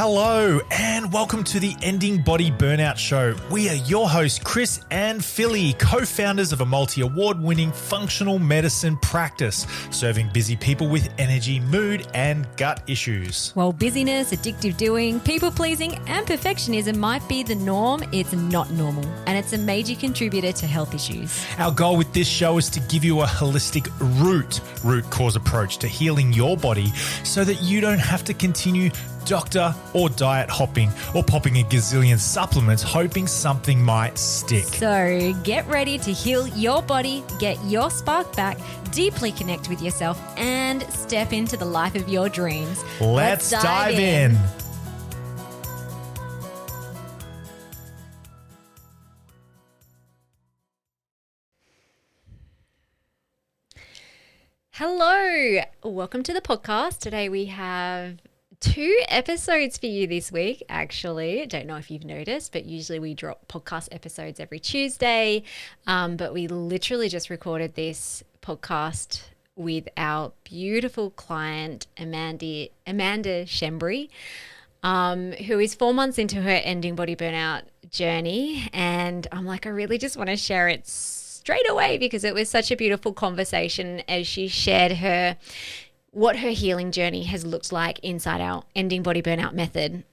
Hello and welcome to the Ending Body Burnout Show. We are your hosts, Chris and Philly, co-founders of a multi-award-winning functional medicine practice, serving busy people with energy, mood, and gut issues. While busyness, addictive doing, people-pleasing, and perfectionism might be the norm, it's not normal, and it's a major contributor to health issues. Our goal with this show is to give you a holistic root cause approach to healing your body so that you don't have to continue doctor or diet hopping or popping a gazillion supplements hoping something might stick. So get ready to heal your body, get your spark back, deeply connect with yourself, and step into the life of your dreams. Let's dive in. Hello, welcome to the podcast. Today we have 2 episodes for you this week, actually. Don't know if you've noticed, but usually we drop podcast episodes every Tuesday. But we literally just recorded this podcast with our beautiful client, Amanda Schembri, who is 4 months into her ending body burnout journey. And I'm like, I really just want to share it straight away because it was such a beautiful conversation as she shared what her healing journey has looked like inside our Ending Body Burnout Method.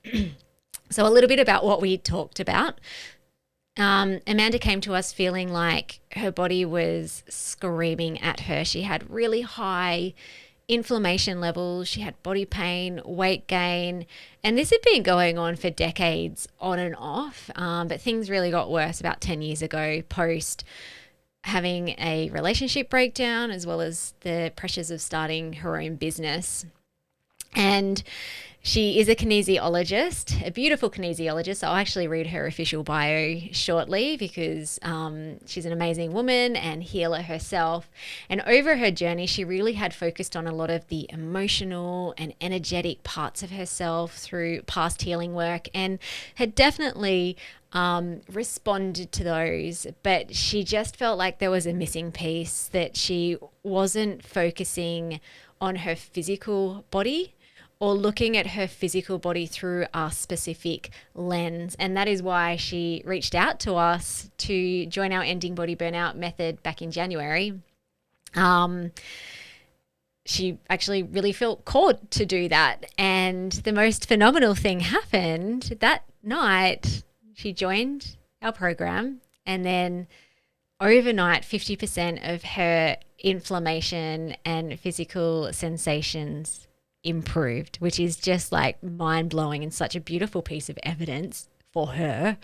So a little bit about what we talked about. Amanda came to us feeling like her body was screaming at her. She had really high inflammation levels. She had body pain, weight gain, and this had been going on for decades on and off. But things really got worse about 10 years ago post having a relationship breakdown, as well as the pressures of starting her own business. And she is a kinesiologist, a beautiful kinesiologist. I'll actually read her official bio shortly because she's an amazing woman and healer herself. And over her journey, she really had focused on a lot of the emotional and energetic parts of herself through past healing work and had definitely responded to those, but she just felt like there was a missing piece, that she wasn't focusing on her physical body or looking at her physical body through a specific lens. And that is why she reached out to us to join our Ending Body Burnout Method back in January. She actually really felt called to do that. And the most phenomenal thing happened that night. She joined our program, and then overnight 50% of her inflammation and physical sensations improved, which is just like mind-blowing and such a beautiful piece of evidence for her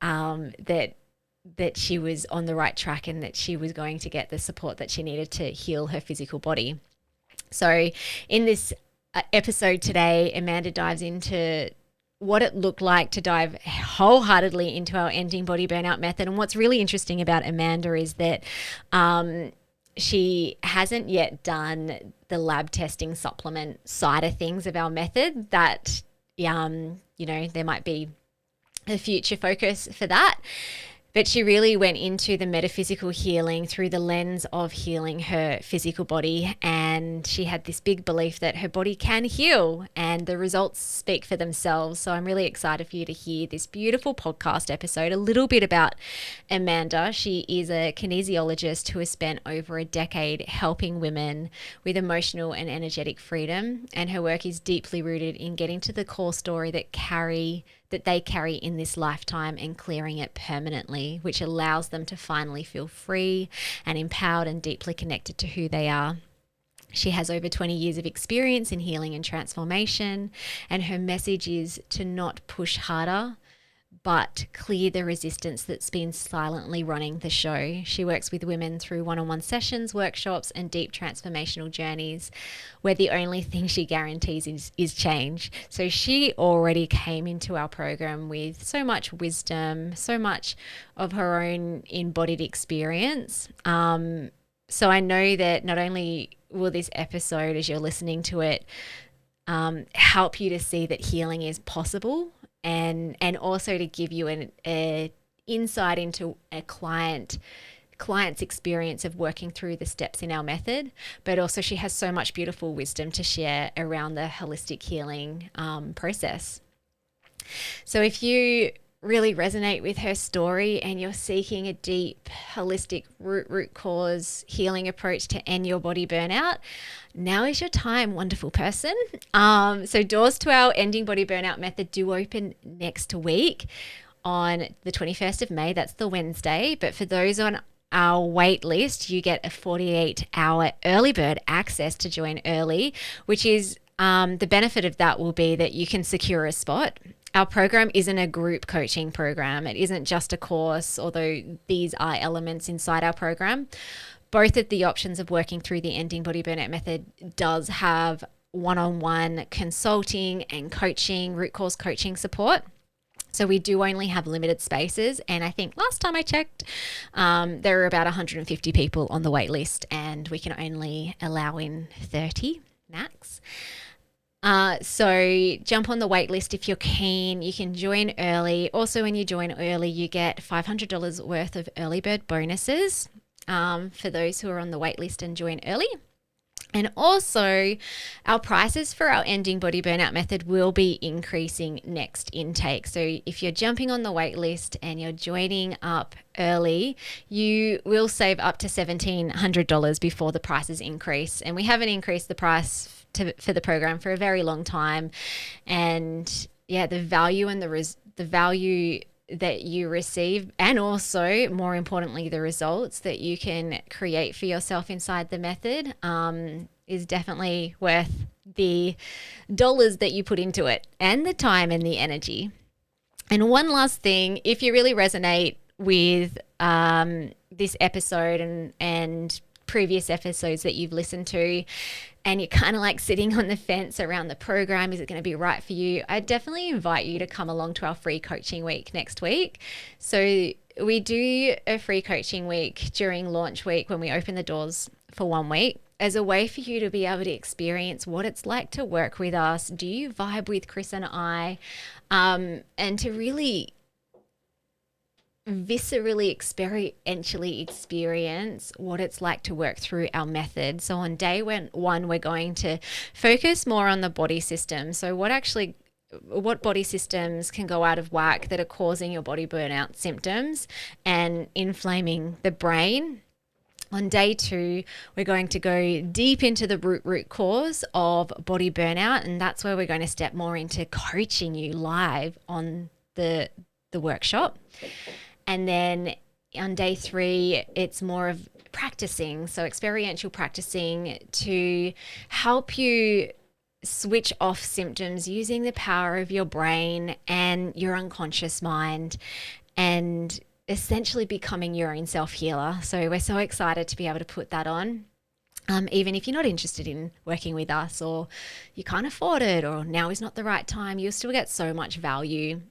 that she was on the right track and that she was going to get the support that she needed to heal her physical body. So in this episode today, Amanda dives into what it looked like to dive wholeheartedly into our Ending Body Burnout Method. And what's really interesting about Amanda is that she hasn't yet done the lab testing supplement side of things of our method. That, there might be a future focus for that. But she really went into the metaphysical healing through the lens of healing her physical body. And she had this big belief that her body can heal, and the results speak for themselves. So I'm really excited for you to hear this beautiful podcast episode. A little bit about Amanda. She is a kinesiologist who has spent over a decade helping women with emotional and energetic freedom. And her work is deeply rooted in getting to the core story that they carry in this lifetime and clearing it permanently, which allows them to finally feel free and empowered and deeply connected to who they are. She has over 20 years of experience in healing and transformation, and her message is to not push harder, but clear the resistance that's been silently running the show. She works with women through one-on-one sessions, workshops, and deep transformational journeys where the only thing she guarantees is change. So she already came into our program with so much wisdom, so much of her own embodied experience. So I know that not only will this episode, as you're listening to it, help you to see that healing is possible, and also to give you an insight into a client client's experience of working through the steps in our method, but also she has so much beautiful wisdom to share around the holistic healing process. So if you really resonate with her story and you're seeking a deep, holistic root cause healing approach to end your body burnout, now is your time, wonderful person. So doors to our Ending Body Burnout Method do open next week on the 21st of May. That's the Wednesday. But for those on our wait list, you get a 48-hour early bird access to join early, which is the benefit of that will be that you can secure a spot. Our program isn't a group coaching program. It isn't just a course, although these are elements inside our program. Both of the options of working through the Ending Body Burnout Method does have one-on-one consulting and coaching, root cause coaching support. So we do only have limited spaces. And I think last time I checked, there are about 150 people on the wait list, and we can only allow in 30 max. So jump on the wait list if you're keen. You can join early. Also, when you join early, you get $500 worth of early bird bonuses for those who are on the wait list and join early. And also, our prices for our Ending Body Burnout Method will be increasing next intake. So if you're jumping on the wait list and you're joining up early, you will save up to $1,700 before the prices increase. And we haven't increased the price for the program for a very long time. And yeah, the value and the value that you receive, and also more importantly the results that you can create for yourself inside the method, is definitely worth the dollars that you put into it, and the time and the energy. And one last thing, if you really resonate with this episode and previous episodes that you've listened to, and you're kind of like sitting on the fence around the program, is it going to be right for you? I definitely invite you to come along to our free coaching week next week. So we do a free coaching week during launch week when we open the doors for 1 week, as a way for you to be able to experience what it's like to work with us. Do you vibe with Chris and I? And to really viscerally, experientially experience what it's like to work through our method. So on day one, we're going to focus more on the body system. So what body systems can go out of whack that are causing your body burnout symptoms and inflaming the brain. On day 2, we're going to go deep into the root cause of body burnout, and that's where we're going to step more into coaching you live on the workshop. And then on day 3, it's more of practicing, so experiential practicing to help you switch off symptoms using the power of your brain and your unconscious mind, and essentially becoming your own self-healer. So we're so excited to be able to put that on. Even if you're not interested in working with us, or you can't afford it, or now is not the right time, you'll still get so much value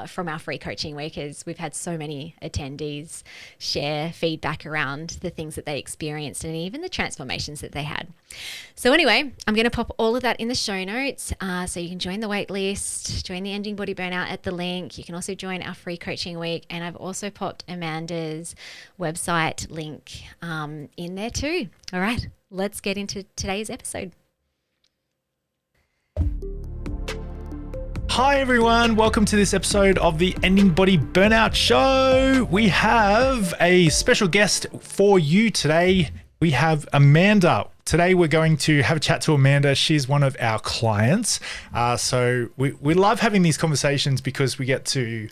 from our free coaching week, as we've had so many attendees share feedback around the things that they experienced and even the transformations that they had. So anyway, I'm going to pop all of that in the show notes, so you can join the wait list, join the Ending Body Burnout at the link. You can also join our free coaching week, and I've also popped Amanda's website link in there too. All right, let's get into today's episode. Hi everyone, welcome to this episode of the Ending Body Burnout Show. We have a special guest for you today. We have Amanda. Today we're going to have a chat to Amanda. She's one of our clients. So we love having these conversations because we get to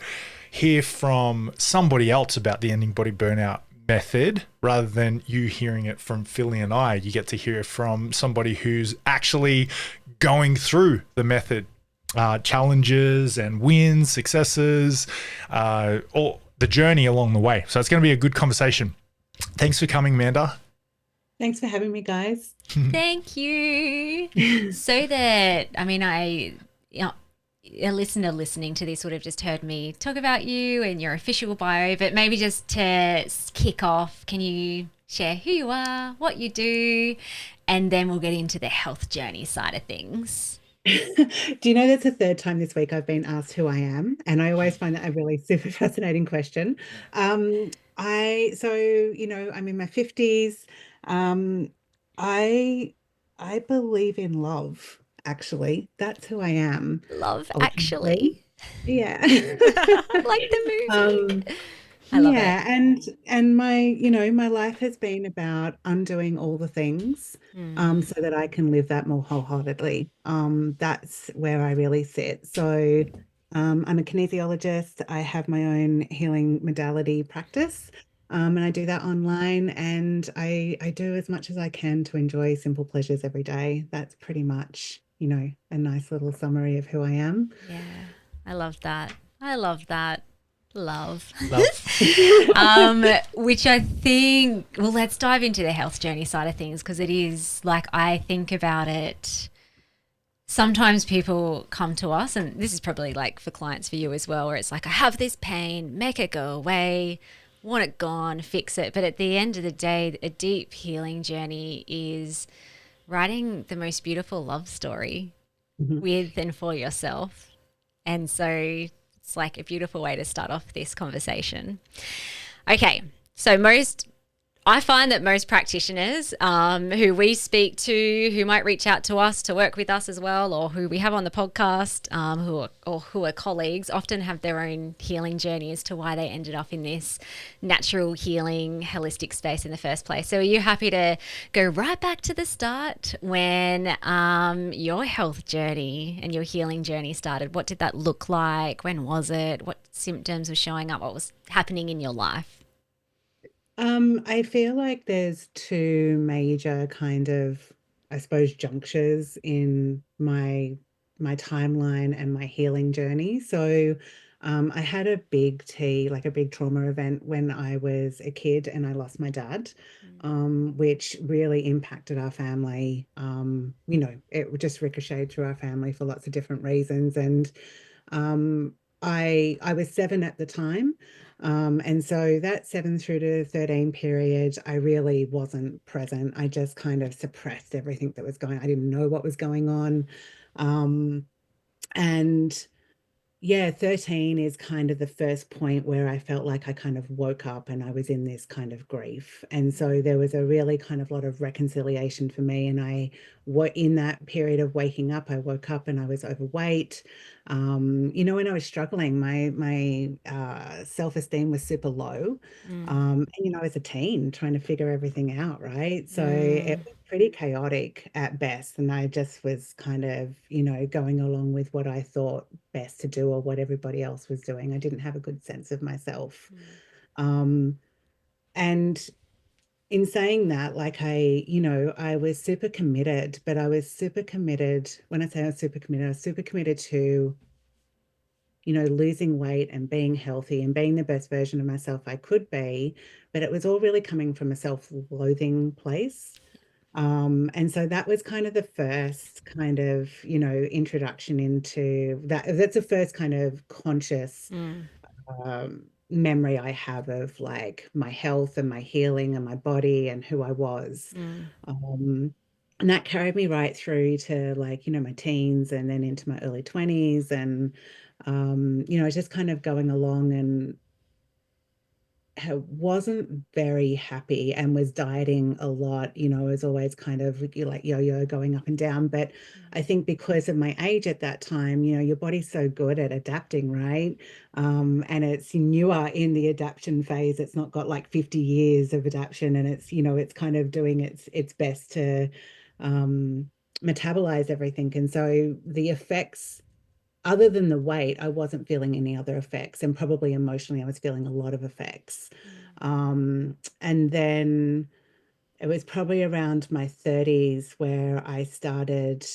hear from somebody else about the Ending Body Burnout Method rather than you hearing it from Philly and I. You get to hear from somebody who's actually going through the method. Challenges and wins, successes, or the journey along the way. So it's going to be a good conversation. Thanks for coming, Amanda. Thanks for having me, guys. Thank you. So that, a listener listening to this would have just heard me talk about you and your official bio, but maybe just to kick off, can you share who you are, what you do, and then we'll get into the health journey side of things. Do you know that's the 3rd time this week I've been asked who I am? And I always find that a really super fascinating question. I'm in my 50s. Um, I I believe in love, actually. That's who I am Love ultimately. Actually. Yeah. Like the Um, movie. I love it. yeah, and my life has been about undoing all the things Mm. so that I can live that more wholeheartedly. That's where I really sit. So I'm a kinesiologist. I have my own healing modality practice. And I do that online and I do as much as I can to enjoy simple pleasures every day. That's pretty much, a nice little summary of who I am. Yeah, I love that. I love that. Love. Love. Which I think, well, let's dive into the health journey side of things because it is like I think about it. Sometimes people come to us, and this is probably like for clients for you as well, where it's like, I have this pain, make it go away, want it gone, fix it. But at the end of the day, a deep healing journey is writing the most beautiful love story Mhm. with and for yourself. And so it's like a beautiful way to start off this conversation. Okay. So I find that most practitioners who we speak to, who might reach out to us to work with us as well, or who we have on the podcast, who are colleagues, often have their own healing journey as to why they ended up in this natural healing, holistic space in the first place. So, are you happy to go right back to the start when your health journey and your healing journey started? What did that look like? When was it? What symptoms were showing up? What was happening in your life? I feel like there's two major kind of, I suppose, junctures in my timeline and my healing journey. So, I had a big like a big trauma event when I was a kid, and I lost my dad, which really impacted our family. It just ricocheted through our family for lots of different reasons, and I was 7 at the time. And so that 7 through to 13 period, I really wasn't present. I just kind of suppressed everything that was going on. I didn't know what was going on. Um, and yeah, 13 is kind of the first point where I felt like I kind of woke up and I was in this kind of grief. And so there was a really kind of lot of reconciliation for me. And in that period of waking up, I woke up and I was overweight. When I was struggling, my self-esteem was super low. Mm. I was a teen trying to figure everything out, right? So it Mm. was pretty chaotic at best. And I just was kind of, going along with what I thought best to do or what everybody else was doing. I didn't have a good sense of myself. Um, and in saying that, like I was super committed, but I was super committed. When I say I was super committed, I was super committed to, losing weight and being healthy and being the best version of myself I could be. But it was all really coming from a self-loathing place. And so that was kind of the first kind of, introduction into that. That's the first kind of conscious Mm. memory I have of like my health and my healing and my body and who I was. Mm. Um, and that carried me right through to like, my teens and then into my early 20s. And, just kind of going along and wasn't very happy and was dieting a lot, was always kind of like yo-yo going up and down. But I think because of my age at that time, your body's so good at adapting, right? And it's newer in the adaptation phase. It's not got like 50 years of adaptation, and it's kind of doing its best to um, metabolize everything. And so the effects, other than the weight, I wasn't feeling any other effects. And probably emotionally, I was feeling a lot of effects. And then it was probably around my 30s where I started,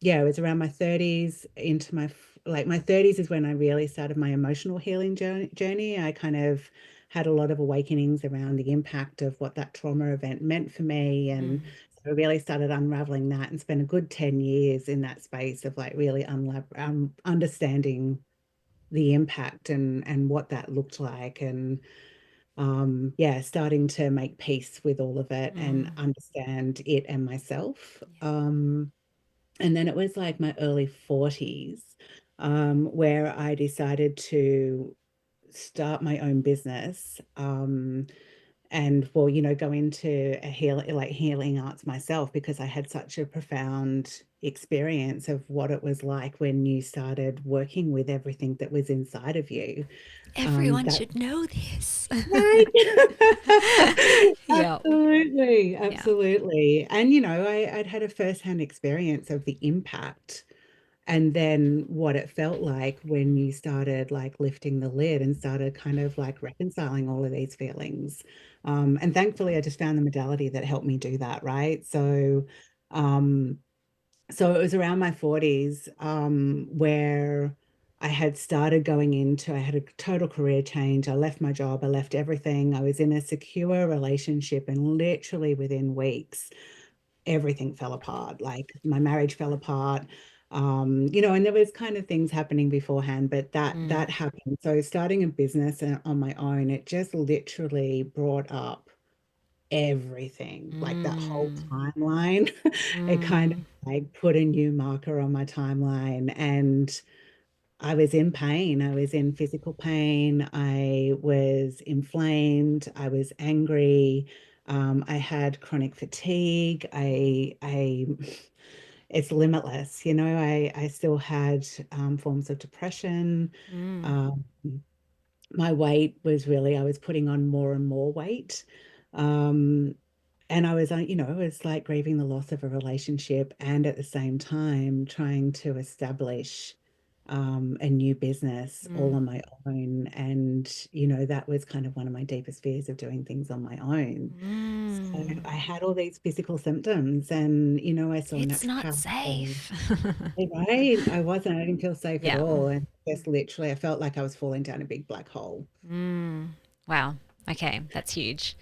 yeah, it was around my 30s into my 30s is when I really started my emotional healing journey. I kind of had a lot of awakenings around the impact of what that trauma event meant for me. And Mm. so I really started unraveling that and spent a good 10 years in that space of like really understanding the impact and what that looked like. And yeah, starting to make peace with all of it and Mm. understand it and myself. Yeah. And then it was like my early 40s, where I decided to start my own business, and well, go into healing arts myself, because I had such a profound experience of what it was like when you started working with everything that was inside of you. Everyone That should know this. right. Yeah. Absolutely, Yeah. absolutely. And I'd had a firsthand experience of the impact, and then what it felt like when you started like lifting the lid and started kind of like reconciling all of these feelings. And thankfully, I just found the modality that helped me do that, right? Um, so it was around my 40s, where I had started going into, I had a total career change. I left my job, I left everything. I was in a secure relationship, and literally within weeks, everything fell apart. Like my marriage fell apart. And there was kind of things happening beforehand, but that Mm. happened. So starting a business on my own, it just literally brought up everything, like that whole Mm. timeline. It kind of Mm. like put a new marker on my timeline, and I was in pain. I was in physical pain. I was inflamed. I was angry. I had chronic fatigue. It's limitless. I still had forms of depression. Mm. Um, my weight was really, I was putting on more and more weight. Um, and I was, it was like grieving the loss of a relationship, and at the same time trying to establish a new business all Mm. on my own. And, that was kind of one of my deepest fears, of doing things on my own. So Mm. I had all these physical symptoms, and, I saw It's not naturopaths. safe. Right. I wasn't, I didn't feel safe at Yeah. all. And just literally, I felt like I was falling down a big black hole. Mm. Wow. Okay, that's huge.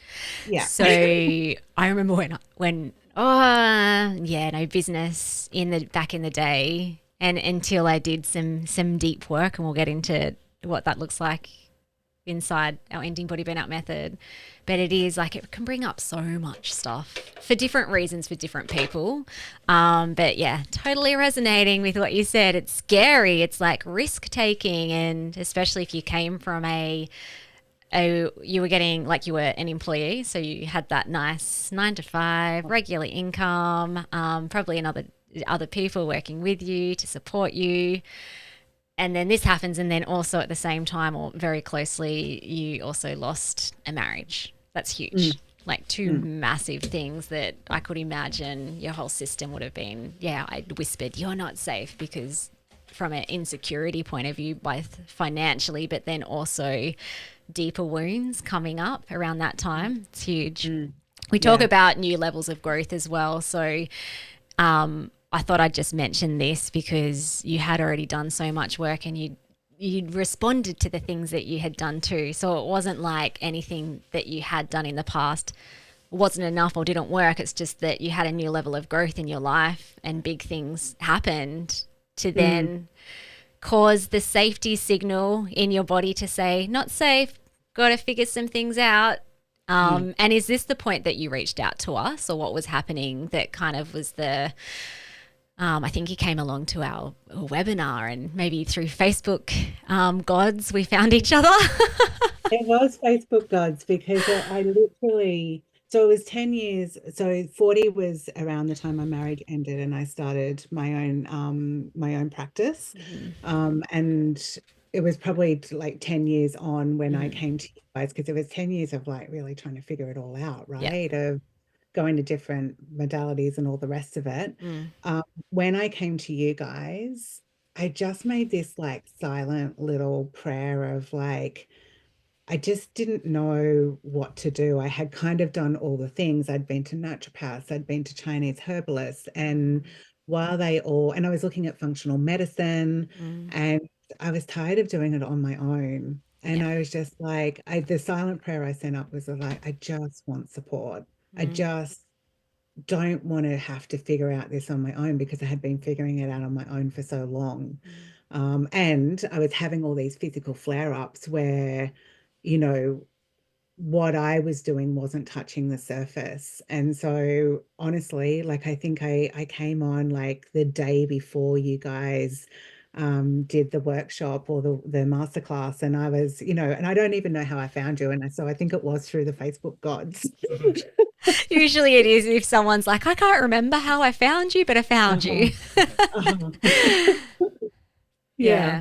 Yeah. So I remember when yeah, no business in the back in the day, and until I did some deep work, and we'll get into what that looks like inside our Ending Body Burnout Method. But it is like it can bring up so much stuff for different reasons for different people. But yeah, totally resonating with what you said. It's scary. It's like risk taking, and especially if you came from you were getting like you were an employee, so you had that nice 9 to 5 regular income, probably another other people working with you to support you, and then this happens, and then also at the same time or very closely you also lost a marriage. That's Mm, huge, like two mm, massive things that I could imagine your whole system would have been, yeah, I whispered you're not safe, because from an insecurity point of view, both financially but then also deeper wounds coming up around that time. It's huge. mm. We talk Yeah. about new levels of growth as well. So I thought I'd just mention this because you had already done so much work, and you responded to the things that you had done too. So it wasn't like anything that you had done in the past wasn't enough or didn't work. It's just that you had a new level of growth in your life, and big things happened to Mm, then cause the safety signal in your body to say, not safe, got to figure some things out. mm. And is this the point that you reached out to us, or what was happening that kind of was I think you came along to our webinar, and maybe through Facebook gods, we found each other. It was Facebook gods, because I literally, so it was 10 years. So 40 was around the time my marriage ended, and I started my own practice. Mm-hmm. And it was probably like 10 years on when I Mm. came to you guys, because it was 10 years of like really trying to figure it all out, Yeah. right? Of going to different modalities and all the rest of it. Mm. When I came to you guys, I just made this like silent little prayer of like, I just didn't know what to do. I had kind of done all the things. I'd been to naturopaths, I'd been to Chinese herbalists, and and I was looking at functional medicine, Mm. and I was tired of doing it on my own. And Yeah. I was just like, the silent prayer I sent up was like, I just want support. I Mm. just don't want to have to figure out this on my own, because I had been figuring it out on my own for so long. Mm. And I was having all these physical flare-ups where, you know, what I was doing wasn't touching the surface. And so honestly, like I think I came on like the day before you guys did the workshop or the masterclass, and I was, and I don't even know how I found you, and so I think it was through the Facebook gods. Usually it is if someone's like, I can't remember how I found you, but I found Uh-huh. you. Uh-huh. Yeah.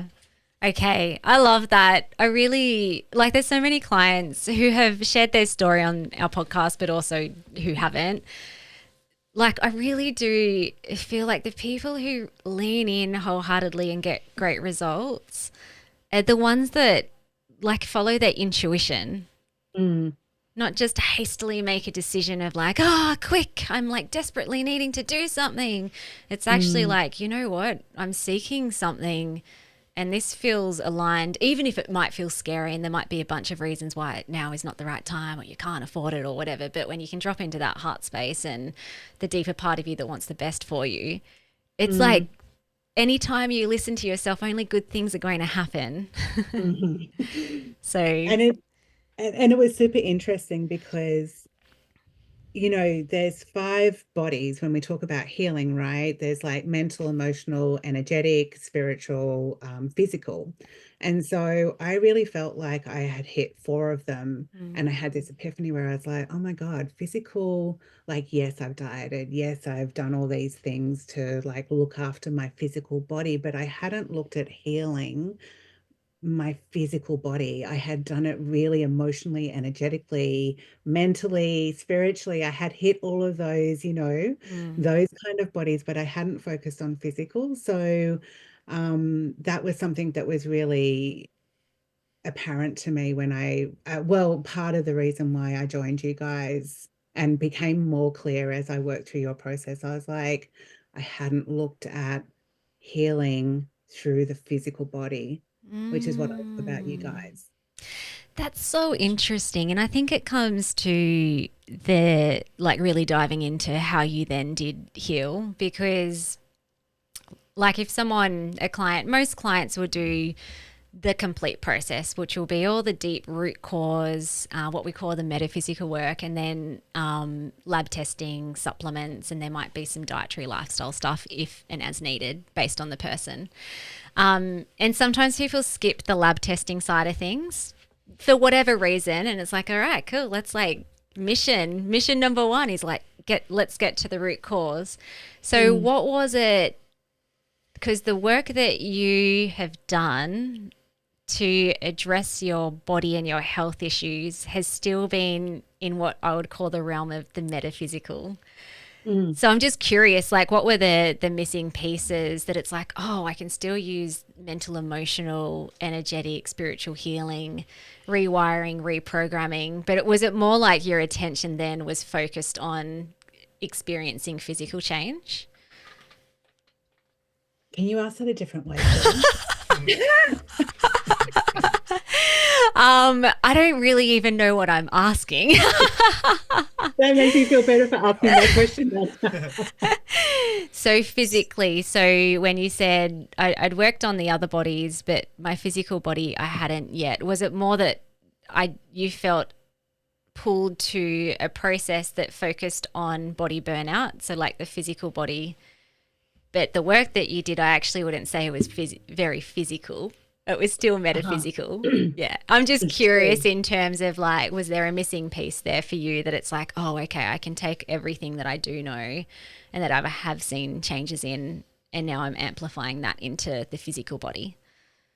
Yeah. Okay. I love that. I really like, there's so many clients who have shared their story on our podcast, but also who haven't. Like, I really do feel like the people who lean in wholeheartedly and get great results are the ones that like follow their intuition, Mm, not just hastily make a decision of like, oh, quick, I'm like desperately needing to do something. It's actually mm, like, you know what? I'm seeking something and this feels aligned, even if it might feel scary and there might be a bunch of reasons why now is not the right time or you can't afford it or whatever. But when you can drop into that heart space and the deeper part of you that wants the best for you, it's like mm, anytime you listen to yourself, only good things are going to happen. mhm. So, And it was super interesting because there's 5 bodies when we talk about healing, right? There's like mental, emotional, energetic, spiritual, physical. And so I really felt like I had hit 4 of them. And I had this epiphany where I was like, oh my God, physical, like, yes, I've dieted. Yes, I've done all these things to like look after my physical body, but I hadn't looked at healing my physical body. I had done it really emotionally, energetically, mentally, spiritually. I had hit all of those, mm, those kind of bodies, but I hadn't focused on physical. So that was something that was really apparent to me when well, part of the reason why I joined you guys and became more clear as I worked through your process. I was like, I hadn't looked at healing through the physical body, which is what I love about you mm. guys. That's so interesting. And I think it comes to the like really diving into how you then did heal because like if someone, a client, most clients will do the complete process, which will be all the deep root cause, what we call the metaphysical work, and then lab testing, supplements, and there might be some dietary lifestyle stuff if and as needed based on the person. And sometimes people skip the lab testing side of things for whatever reason, and it's like, all right, cool, let's like mission number one is like let's get to the root cause. So Mm, what was it? Because the work that you have done to address your body and your health issues has still been in what I would call the realm of the metaphysical. mm. So I'm just curious, like, what were the missing pieces that it's like, oh, I can still use mental, emotional, energetic, spiritual healing, rewiring, reprogramming, but was it more like your attention then was focused on experiencing physical change? Can you ask that a different way, Philly? I don't really even know what I'm asking. That makes me feel better for asking that question then. So physically, so when you said I'd worked on the other bodies, but my physical body I hadn't yet, was it more that you felt pulled to a process that focused on body burnout, so like the physical body, but the work that you did, I actually wouldn't say it was very physical. It was still Uh-huh. metaphysical. Yeah. I'm just It's true. curious in terms of like, was there a missing piece there for you that it's like, oh, okay, I can take everything that I do know and that I have seen changes in, and now I'm amplifying that into the physical body?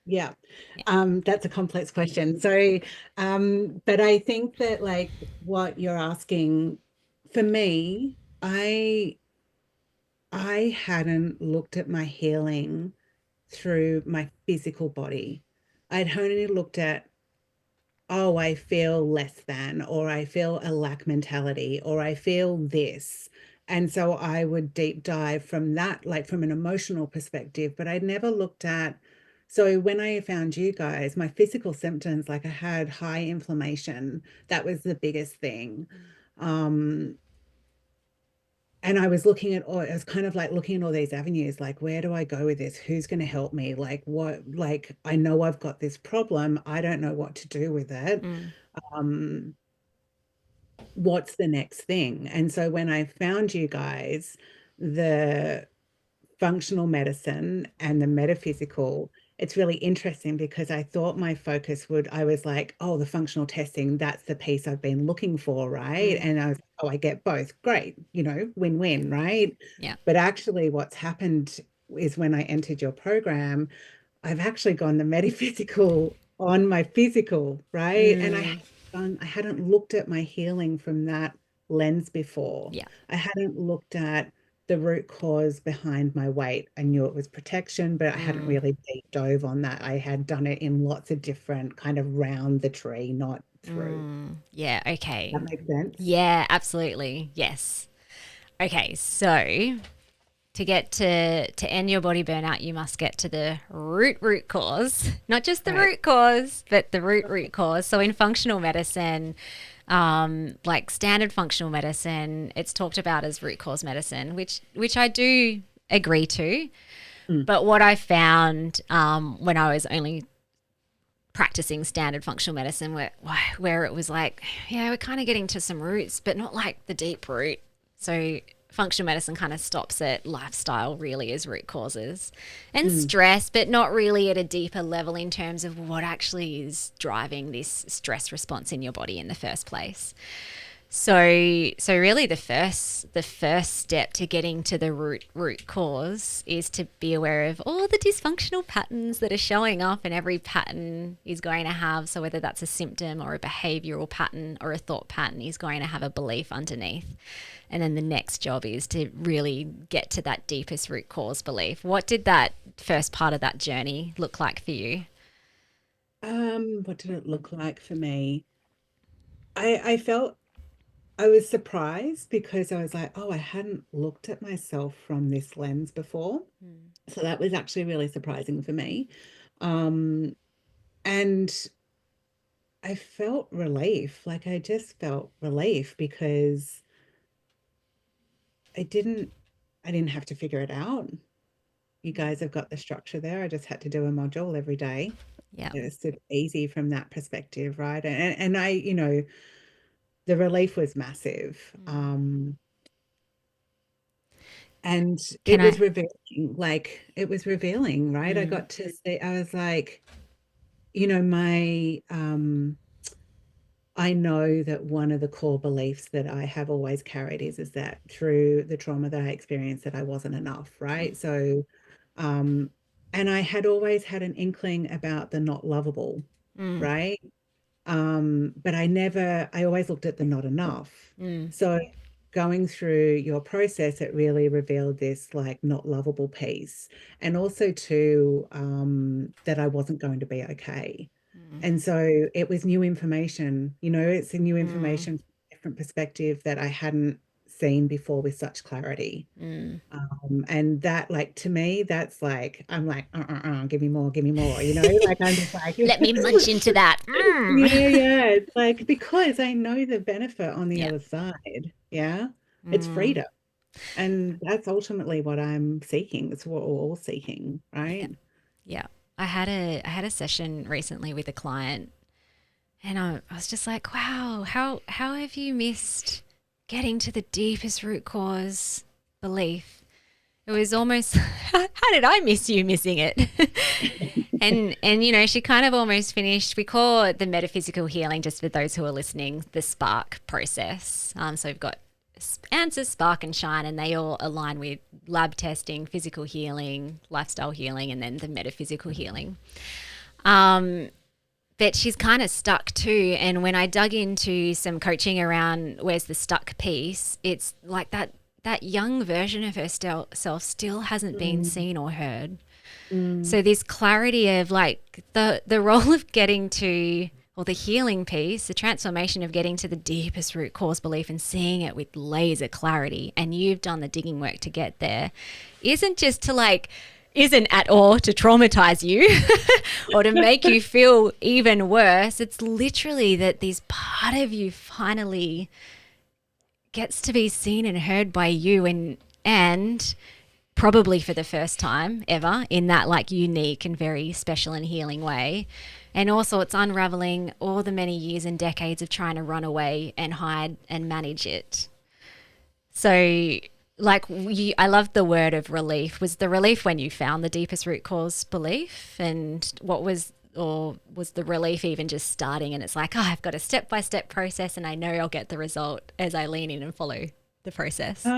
Yeah. Yeah. That's a complex question. So, but I think that like what you're asking for me, I hadn't looked at my healing through my physical body. I'd only looked at, oh, I feel less than, or I feel a lack mentality, or I feel this. And so I would deep dive from that, like from an emotional perspective, but I'd never looked at. So when I found you guys, my physical symptoms, like I had high inflammation, that was the biggest thing. Um, and I was looking at all, I was kind of like looking at all these avenues, like, where do I go with this? Who's going to help me? Like, what, like, I know I've got this problem. I don't know what to do with it. Mm, Um, what's the next thing? And so when I found you guys, the functional medicine and the metaphysical, it's really interesting because I thought my focus I was like, oh, the functional testing, that's the piece I've been looking for, right? And I was, oh, I get both. Great, win-win, right? Yeah. But actually what's happened is when I entered your program, I've actually gone the metaphysical on my physical, right? And I hadn't looked at my healing from that lens before. Yeah. I hadn't looked at the root cause behind my weight. I knew it was protection, but I hadn't really deep dove on that. I had done it in lots of different kind of round the tree, not through. Yeah. Okay. That makes sense? Yeah, absolutely. Yes. Okay. So to get to end your body burnout, you must get to the root cause, not just the root cause, but the root cause. So in functional medicine, like standard functional medicine, it's talked about as root cause medicine, which I do agree to. But what I found when I was only practicing standard functional medicine, where it was like, yeah, we're kind of getting to some roots, but not like the deep root. So functional medicine kind of stops at lifestyle really as root causes and stress, but not really at a deeper level in terms of what actually is driving this stress response in your body in the first place. So really the first step to getting to the root cause is to be aware of all the dysfunctional patterns that are showing up, and every pattern is going to have, so whether that's a symptom or a behavioral pattern or a thought pattern, is going to have a belief underneath. And then the next job is to really get to that deepest root cause belief. What did that first part of that journey look like for you? What did it look like for me? I felt I was surprised because I was like, oh, I hadn't looked at myself from this lens before. So that was actually really surprising for me. And I felt relief. Like I just felt relief because I didn't have to figure it out. You guys have got the structure there. I just had to do a module every day. Yeah. It was sort of easy from that perspective, right? And I, the relief was massive. And it was revealing, right? I got to see, I was like, I know that one of the core beliefs that I have always carried is that through the trauma that I experienced, that I wasn't enough, right? So, and I had always had an inkling about the not lovable, right? But I always looked at the not enough. So going through your process, it really revealed this like not lovable piece. And also too, that I wasn't going to be okay. And so it was new information, it's a new information from a different perspective that I hadn't seen before with such clarity. And that, like, to me, that's like, I'm like, give me more, like, I'm just like, let me munch into that. Yeah. It's like, because I know the benefit on the other side. Yeah. It's freedom. And that's ultimately what I'm seeking. It's what we're all seeking, right? Yeah. I had a session recently with a client, and I was just like, wow, how have you missed getting to the deepest root cause belief? It was almost, how did I miss you missing it? and she kind of almost finished. We call it the metaphysical healing, just for those who are listening, the spark process. So we've got answers, spark and shine, and they all align with lab testing, physical healing, lifestyle healing, and then the metaphysical healing. But she's kind of stuck too. And when I dug into some coaching around where's the stuck piece, it's like that young version of herself still hasn't been seen or heard. So this clarity of like the role of getting to, or the healing piece, the transformation of getting to the deepest root cause belief and seeing it with laser clarity, and you've done the digging work to get there, isn't at all to traumatize you or to make you feel even worse. It's literally that this part of you finally gets to be seen and heard by you, and probably for the first time ever in that like unique and very special and healing way. And also it's unraveling all the many years and decades of trying to run away and hide and manage it. So I love the word of relief. Was the relief when you found the deepest root cause belief? And or was the relief even just starting and it's like, oh, I've got a step-by-step process and I know I'll get the result as I lean in and follow the process?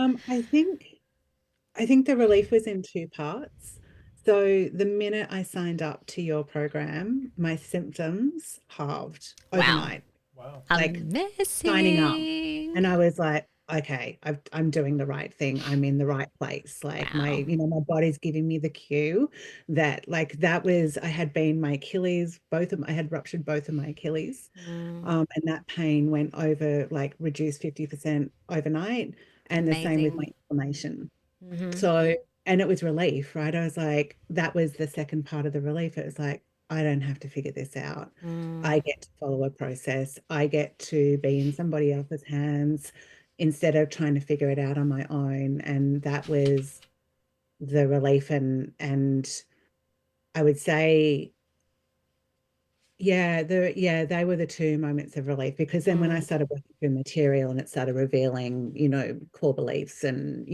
I think the relief was in two parts. So the minute I signed up to your program, my symptoms halved Wow. overnight. Wow. Like signing up, Amazing. and I was like, okay, I'm doing the right thing. I'm in the right place. Like Wow. my body's giving me the cue that like that was I had been my Achilles, I had ruptured both of my Achilles. Mm, And that pain went over like reduced 50% overnight, and the same with my amazing. inflammation. Mm-hmm. So, and it was relief, right? I was like, that was the second part of the relief. It was like, I don't have to figure this out. I Mm, get to follow a process. I get to be in somebody else's hands instead of trying to figure it out on my own. And that was the relief. And I would say, yeah, they were the two moments of relief, because then when I mm, started working through material and it started revealing, core beliefs, and,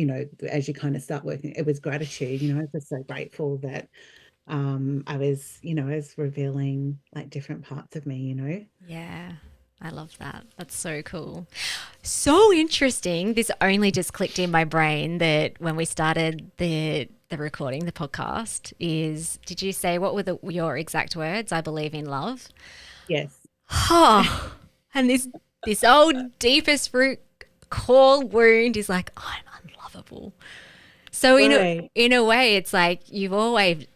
as you kind of start working, it was gratitude. I was just so grateful that I was revealing like different parts of me. yeah. I love that. That's so cool. So interesting. This only just clicked in my brain that when we started the recording, the podcast, is did you say what were your exact words? I believe in love. Yes. Oh, and this old deepest root core wound is like I'm unlovable. So Right. in a way, it's like you've always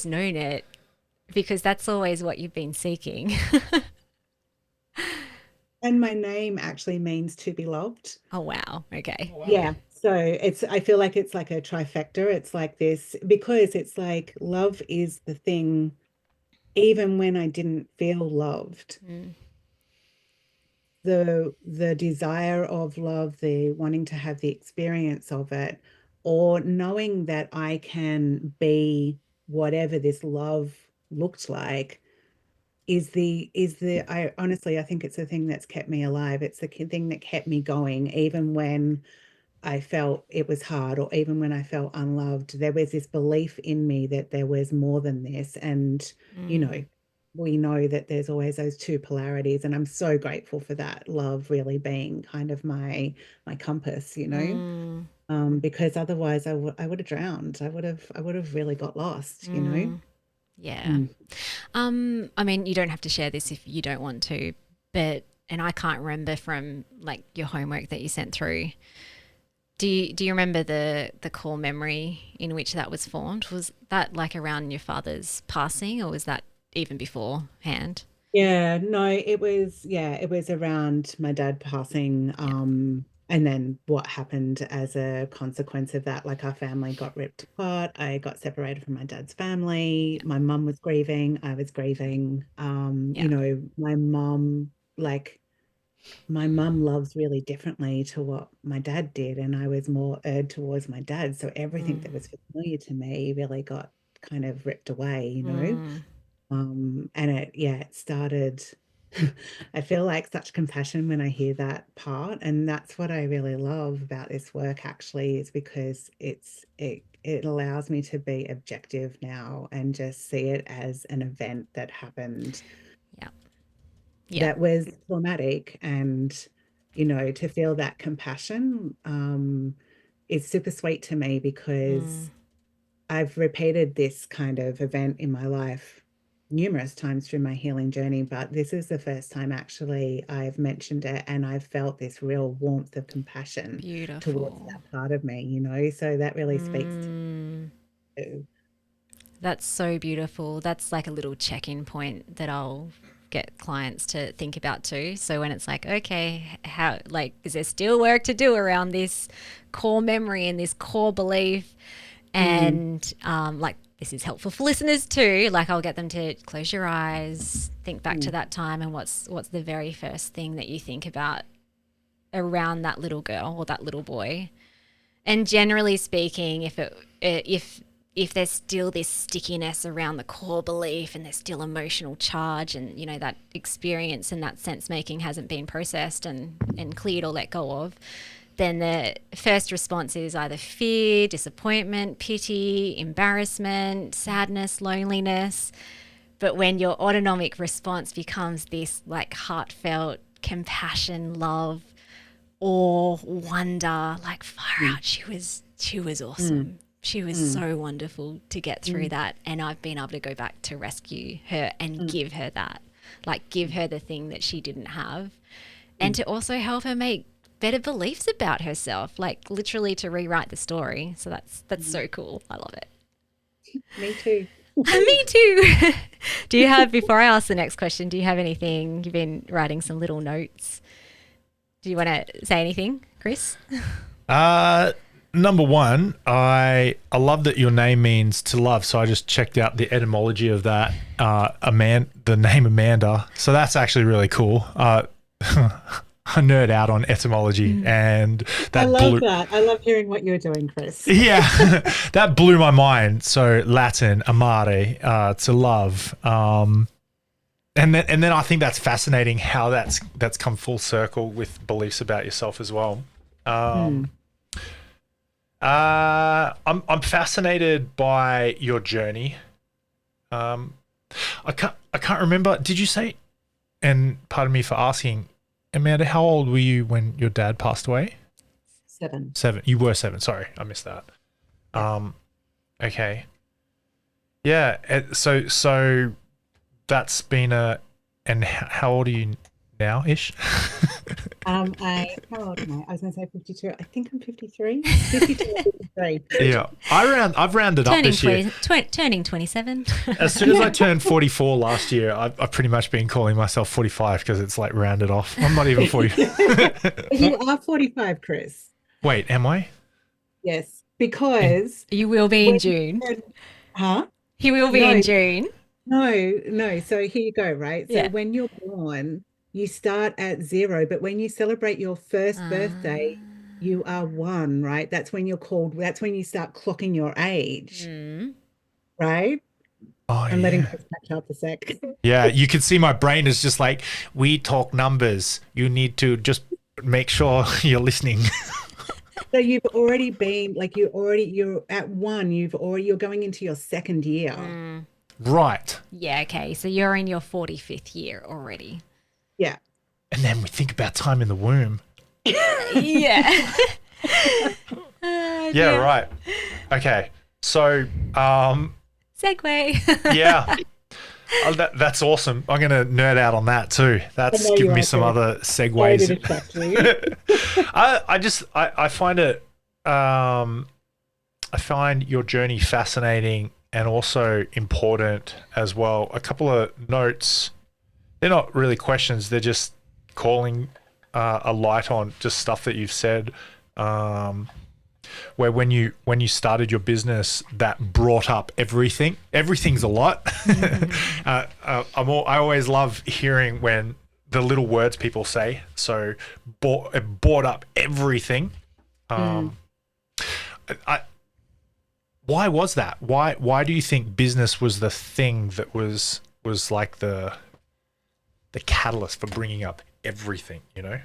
known it because that's always what you've been seeking. And my name actually means to be loved. Oh wow. Okay. Oh, wow. Yeah. So I feel like it's like a trifecta. It's like this because it's like love is the thing, even when I didn't feel loved. Mm, The desire of love, the wanting to have the experience of it, or knowing that I can be whatever this love looked like, I honestly, I think it's the thing that's kept me alive. It's the thing that kept me going, even when I felt it was hard, or even when I felt unloved. There was this belief in me that there was more than this. And, you mm, know, we know that there's always those two polarities. And I'm so grateful for that love really being kind of my compass. mm, Because otherwise I would have drowned. I would have really got lost. mm. Yeah. Mm. I mean, you don't have to share this if you don't want to, but and I can't remember from like your homework that you sent through. Do you remember the core memory in which that was formed? Was that like around your father's passing, or was that even beforehand? Yeah, no, it was around my dad passing, Yeah. and then what happened as a consequence of that, like our family got ripped apart. I got separated from my dad's family. Yeah. My mum was grieving, I was grieving. Yeah. My mum loves really differently to what my dad did, and I was more erred towards my dad. So everything Mm, that was familiar to me really got kind of ripped away. mm, And it started. I feel like such compassion when I hear that part. And that's what I really love about this work, actually, is because it allows me to be objective now and just see it as an event that happened yeah. Yeah. that was traumatic. And, to feel that compassion, is super sweet to me, Mm, because I've repeated this kind of event in my life numerous times through my healing journey, but this is the first time actually I've mentioned it, and I've felt this real warmth of compassion towards beautiful. that part of me. So that really speaks to Mm. me. That's so beautiful. That's like a little check in point that I'll get clients to think about too. So when it's like, okay, how, like, is there still work to do around this core memory and this core belief? Mm, And like, this is helpful for listeners too. Like, I'll get them to close your eyes, think back to mm, that time, and what's the very first thing that you think about around that little girl or that little boy. And generally speaking, if there's still this stickiness around the core belief and there's still emotional charge, and that experience and that sense making hasn't been processed and cleared or let go of, then the first response is either fear, disappointment, pity, embarrassment, sadness, loneliness. But when your autonomic response becomes this like heartfelt compassion, love, awe, wonder, like far out, she was awesome. She was so wonderful to get through that. And I've been able to go back to rescue her and give her that, like give her the thing that she didn't have. And to also help her make better beliefs about herself, like literally to rewrite the story. So that's so cool. I love it. Me too. Me too. Do you have, before I ask the next question, do you have anything? You've been writing some little notes. Do you want to say anything, Chris? Number one, I love that your name means to love. So I just checked out the etymology of that. The name Amanda. So that's actually really cool. I nerd out on etymology, and that I love that. I love hearing what you're doing, Chris. Yeah, that blew my mind. So Latin, amare, to love. And then I think that's fascinating how that's come full circle with beliefs about yourself as well. I'm fascinated by your journey. I can't remember. Did you say? And pardon me for asking, Amanda, how old were you when your dad passed away? 7. 7. You were 7. Sorry, I missed that. Okay. Yeah. So that's been and how old are you now, ish? How old am I? I was going to say 52. I think I'm 53. 52 or 53. Yeah. I've rounded up this year. Turning 27. As soon as I turned 44 last year, I've pretty much been calling myself 45 because it's like rounded off. I'm not even 40. You are 45, Chris. Wait, am I? Yes, because You will be in June. Huh? He will be in June. No. So here you go, right? So Yeah. when you're born, you start at 0, but when you celebrate your first birthday, you are 1, right? That's when that's when you start clocking your age, right? Oh, I'm letting Chris catch up a sec. Yeah, you can see my brain is just like, we talk numbers. You need to just make sure you're listening. So you've already been like you're at 1, you're going into your 2nd year. Right. Yeah, okay. So you're in your 45th year already. Yeah. And then we think about time in the womb. Yeah. Yeah, right. Okay. So, segue. yeah. That's awesome. I'm going to nerd out on that too. That's giving me some other segues. I find it, I find your journey fascinating and also important as well. A couple of notes, they're not really questions. They're just calling a light on just stuff that you've said. Where when you started your business, that brought up everything. Everything's a lot. I always love hearing when the little words people say. So it brought up everything. Why was that? Why do you think business was the thing that was like the catalyst for bringing up everything? You know.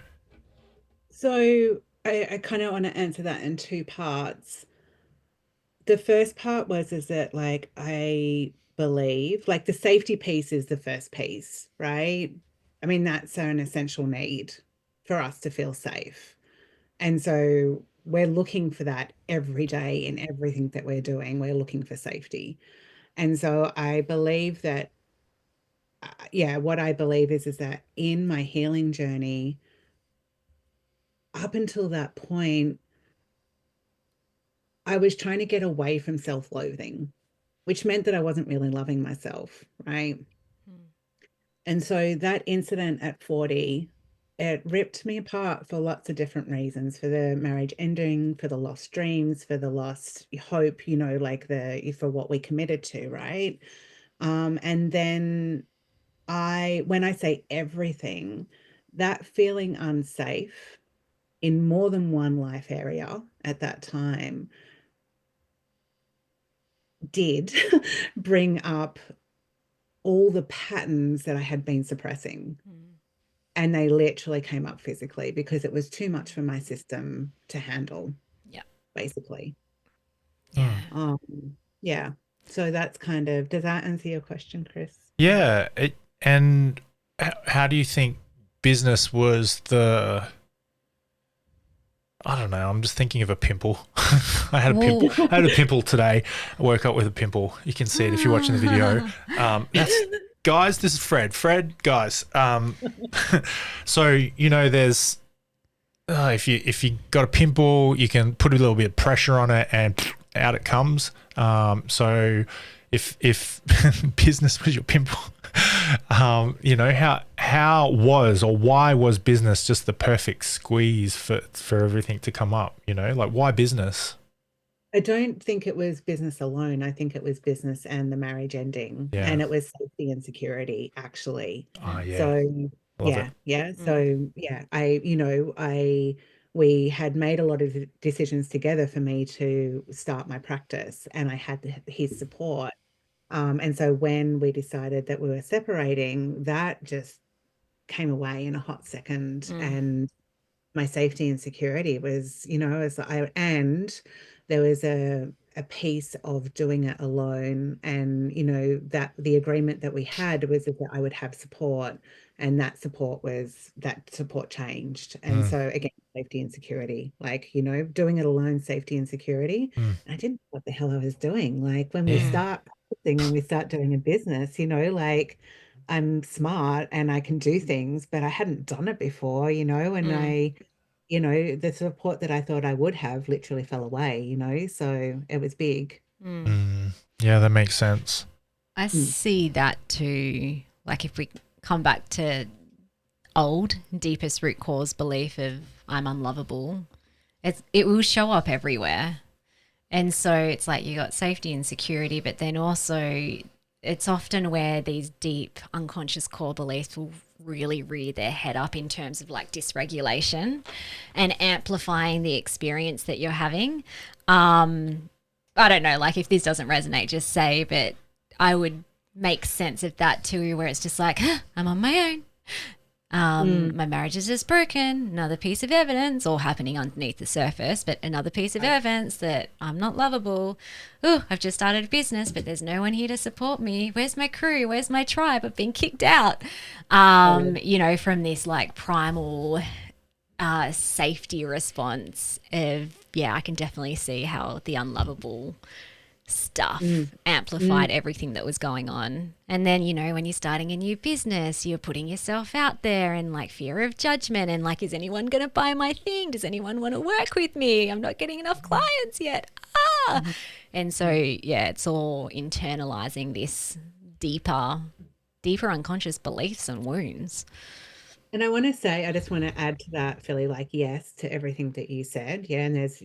So I kind of want to answer that in 2 parts. The first part is that like I believe like the safety piece is the first piece, right? I mean, that's an essential need for us to feel safe. And so we're looking for that every day in everything that we're doing. We're looking for safety. And so I believe that, what I believe is that in my healing journey, up until that point, I was trying to get away from self-loathing, which meant that I wasn't really loving myself, right? And so that incident at 40, it ripped me apart for lots of different reasons, for the marriage ending, for the lost dreams, for the lost hope, like for what we committed to, right? And then when I say everything, that feeling unsafe in more than one life area at that time did bring up all the patterns that I had been suppressing. And they literally came up physically because it was too much for my system to handle, Yeah. basically. Yeah. Yeah. So that's kind of, does that answer your question, Chris? Yeah. And how do you think business was I don't know. I'm just thinking of a pimple. I had a pimple. Ooh. I had a pimple today. I woke up with a pimple. You can see it if you're watching the video. That's guys. This is Fred. Fred, guys. So there's if you got a pimple, you can put a little bit of pressure on it, and out it comes. So if business was your pimple, how was or why was business just the perfect squeeze for everything to come up? Like why business? I don't think it was business alone. I think it was business and the marriage ending, Yeah. and it was safety and security, actually. Oh yeah. So Love it. yeah. Mm. So yeah, we had made a lot of decisions together for me to start my practice, and I had his support. And so when we decided that we were separating, that just came away in a hot second, Mm. and my safety and security was, and there was a piece of doing it alone. And, that the agreement that we had was that I would have support, and that support changed. And Mm, so again, safety and security, like, doing it alone, safety and security. mm. And I didn't know what the hell I was doing. Like when we Yeah. start practicing and we start doing a business, like I'm smart and I can do things, but I hadn't done it before, and Mm. the support that I thought I would have literally fell away, so it was big. Mm. Mm. Yeah, that makes sense. I see that too. Like if we come back to old, deepest root cause belief of I'm unlovable, it will show up everywhere. And so it's like you got safety and security, but then also it's often where these deep unconscious core beliefs will really rear their head up in terms of like dysregulation and amplifying the experience that you're having. I don't know, like if this doesn't resonate, just say, but I would make sense of that too, where it's just like, I'm on my own. My marriage is just broken. Another piece of evidence, all happening underneath the surface, but another piece of evidence that I'm not lovable. Oh, I've just started a business, but there's no one here to support me. Where's my crew? Where's my tribe? I've been kicked out. From this like primal safety response of, yeah, I can definitely see how the unlovable stuff amplified everything that was going on. And then, when you're starting a new business, you're putting yourself out there and like fear of judgment and like, is anyone going to buy my thing? Does anyone want to work with me? I'm not getting enough clients yet. And so, yeah, it's all internalizing this deeper unconscious beliefs and wounds. And I want to say, I just want to add to that, Philly, like, yes, to everything that you said. Yeah. And there's,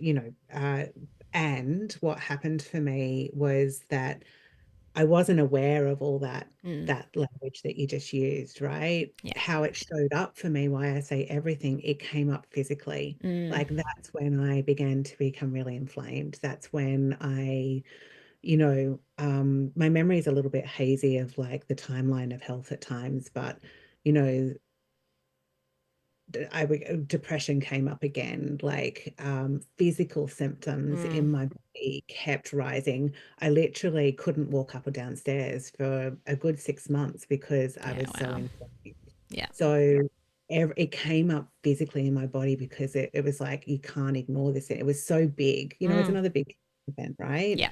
and what happened for me was that I wasn't aware of all that language that you just used, right? Yeah. How it showed up for me, why I say everything, it came up physically. Like that's when I began to become really inflamed. That's when my memory is a little bit hazy of like the timeline of health at times, but you know, depression came up again, like physical symptoms in my body kept rising. I literally couldn't walk up or downstairs for a good 6 months because I Yeah. was so Wow. inflamed. Yeah. So it came up physically in my body because it was like, you can't ignore this. It was so big, it's another big event, right? Yeah.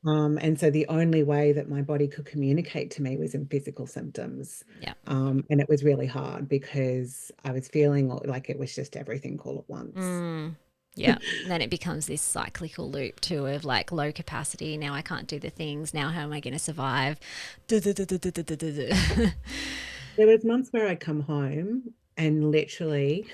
And so the only way that my body could communicate to me was in physical symptoms. Yeah. And it was really hard because I was feeling like it was just everything all at once. Yeah. And then it becomes this cyclical loop too of like low capacity. Now I can't do the things. Now how am I going to survive? There was months where I'd come home and literally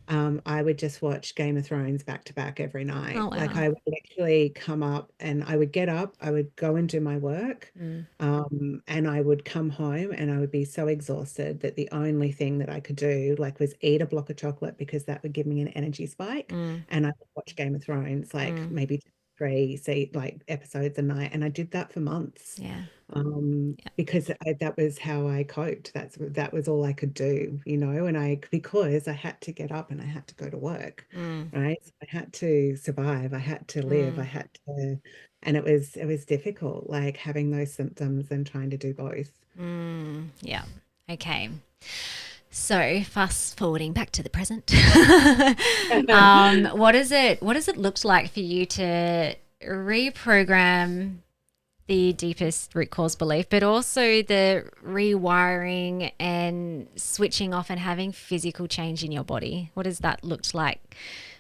I would just watch Game of Thrones back to back every Oh, night. Like wow. I would literally come up and I would get up, I would go and do my work, and I would come home and I would be so exhausted that the only thing that I could do like was eat a block of chocolate because that would give me an energy spike, and I would watch Game of Thrones like maybe 3 like episodes a night, and I did that for months. Yeah. Because that was how I coped. That was all I could do, and because I had to get up and I had to go to work, Mm. right? So I had to survive, I had to live, I Mm. had to, and it was difficult, like having those symptoms and trying to do both. Yeah. Okay. So fast forwarding back to the present, what does it look like for you to reprogram the deepest root cause belief, but also the rewiring and switching off and having physical change in your body? What does that look like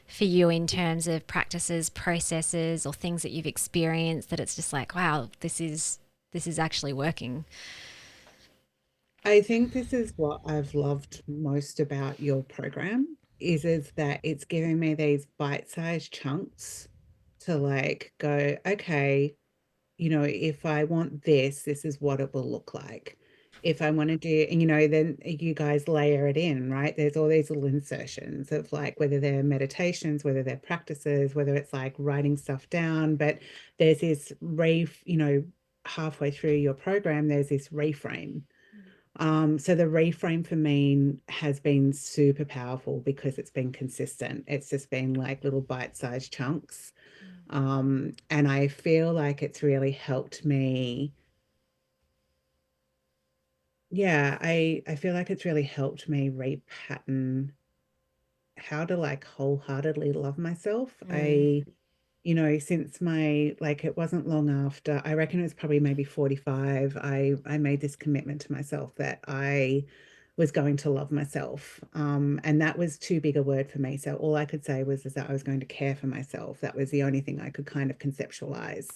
for you in terms of practices, processes, or things that you've experienced that it's just like, wow, this is actually working? I think this is what I've loved most about your program is that it's giving me these bite-sized chunks to like go, okay, if I want this, this is what it will look like. If I want to do, and then you guys layer it in, right? There's all these little insertions of like whether they're meditations, whether they're practices, whether it's like writing stuff down, but there's this halfway through your program, there's this reframe. So the reframe for me has been super powerful because it's been consistent. It's just been like little bite-sized chunks. And I feel like it's really helped me. Yeah, I feel like it's really helped me repattern how to like wholeheartedly love myself. Mm. Since it wasn't long after, I reckon it was probably maybe 45, I made this commitment to myself that I was going to love myself. And that was too big a word for me. So all I could say was is that I was going to care for myself. That was the only thing I could kind of conceptualize,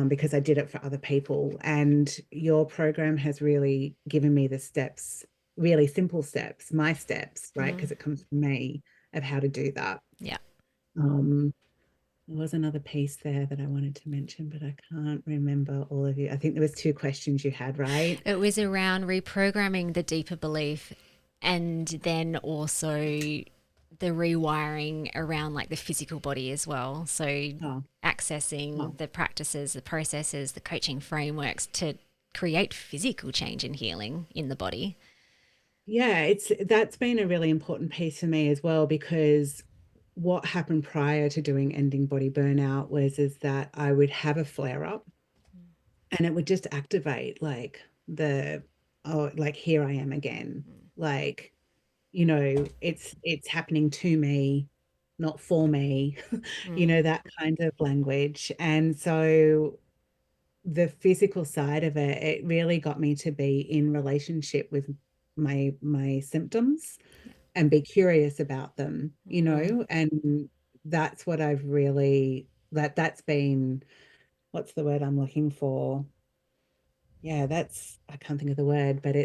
because I did it for other people. And your program has really given me the steps, really simple steps, my steps, right? Mm. Because it comes from me of how to do that. Yeah. Um, there was another piece there that I wanted to mention, but I can't remember all of you. I think there was two questions you had, right? It was around reprogramming the deeper belief and then also the rewiring around like the physical body as well. So Oh, accessing oh. the practices, the processes, the coaching frameworks to create physical change and healing in the body. Yeah, that's been a really important piece for me as well, because what happened prior to doing Ending Body Burnout was is that I would have a flare up and it would just activate like like here I am again. Like, it's happening to me, not for me, Mm. that kind of language. And so the physical side of it, it really got me to be in relationship with my symptoms and be curious about them, Mm. and that's what I've really that's been, what's the word I'm looking for? Yeah, I can't think of the word, but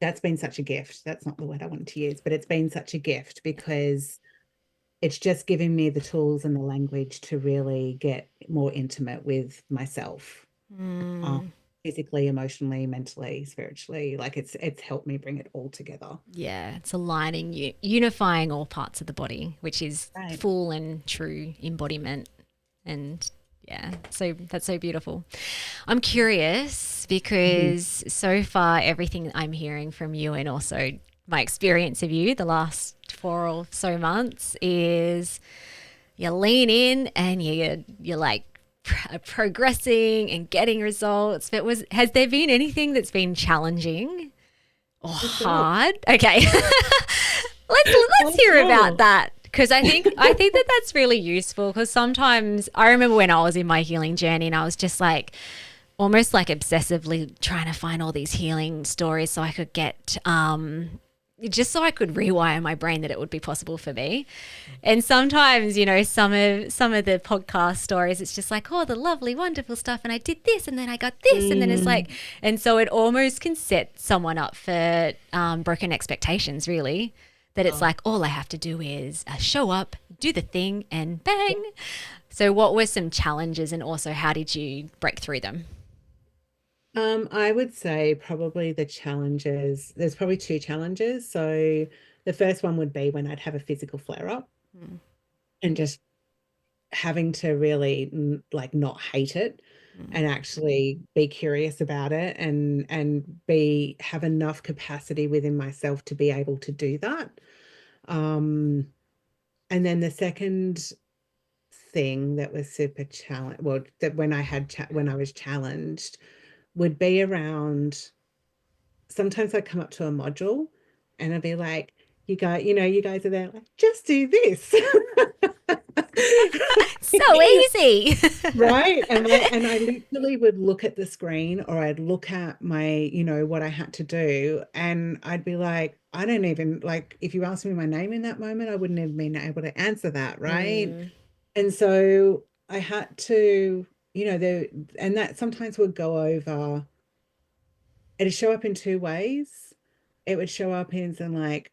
that's been such a gift. That's not the word I wanted to use, but it's been such a gift because it's just giving me the tools and the language to really get more intimate with myself, um, Mm. physically, emotionally, mentally, spiritually. Like it's helped me bring it all together. Yeah, it's aligning you, unifying all parts of the body, which is Right. full and true embodiment. And yeah, so that's so beautiful. I'm curious Mhm. because so far everything I'm hearing from you and also my experience of you the last 4 or so months is you lean in and you're like progressing and getting results. But has there been anything that's been challenging or For sure. hard? Okay. let's For hear about sure. that because I think that that's really useful because sometimes I remember when I was in my healing journey and I was just like almost like obsessively trying to find all these healing stories so I could get just so I could rewire my brain that it would be possible for me. And sometimes, some of the podcast stories, it's just like, oh, the lovely, wonderful stuff, and I did this, and then I got this, and then it's Mm. like, and so it almost can set someone up for broken expectations, really. That it's Oh. like all I have to do is show up, do the thing, and bang. So, what were some challenges, and also how did you break through them? I would say probably the challenges, there's probably two challenges. So the first one would be when I'd have a physical flare up Mm. and just having to really like not hate it and actually be curious about it and be have enough capacity within myself to be able to do that. And then the second thing that was super challenge well that when I was challenged would be around, sometimes I'd come up to a module and I'd be like, you guys are there, like, just do this. So easy. Right. And I literally would look at the screen, or I'd look at my, what I had to do. And I'd be like, I don't even, like, if you asked me my name in that moment, I wouldn't have been able to answer that. Right. And so I had to, and that sometimes would go over, it'd show up in two ways. It would show up in some like,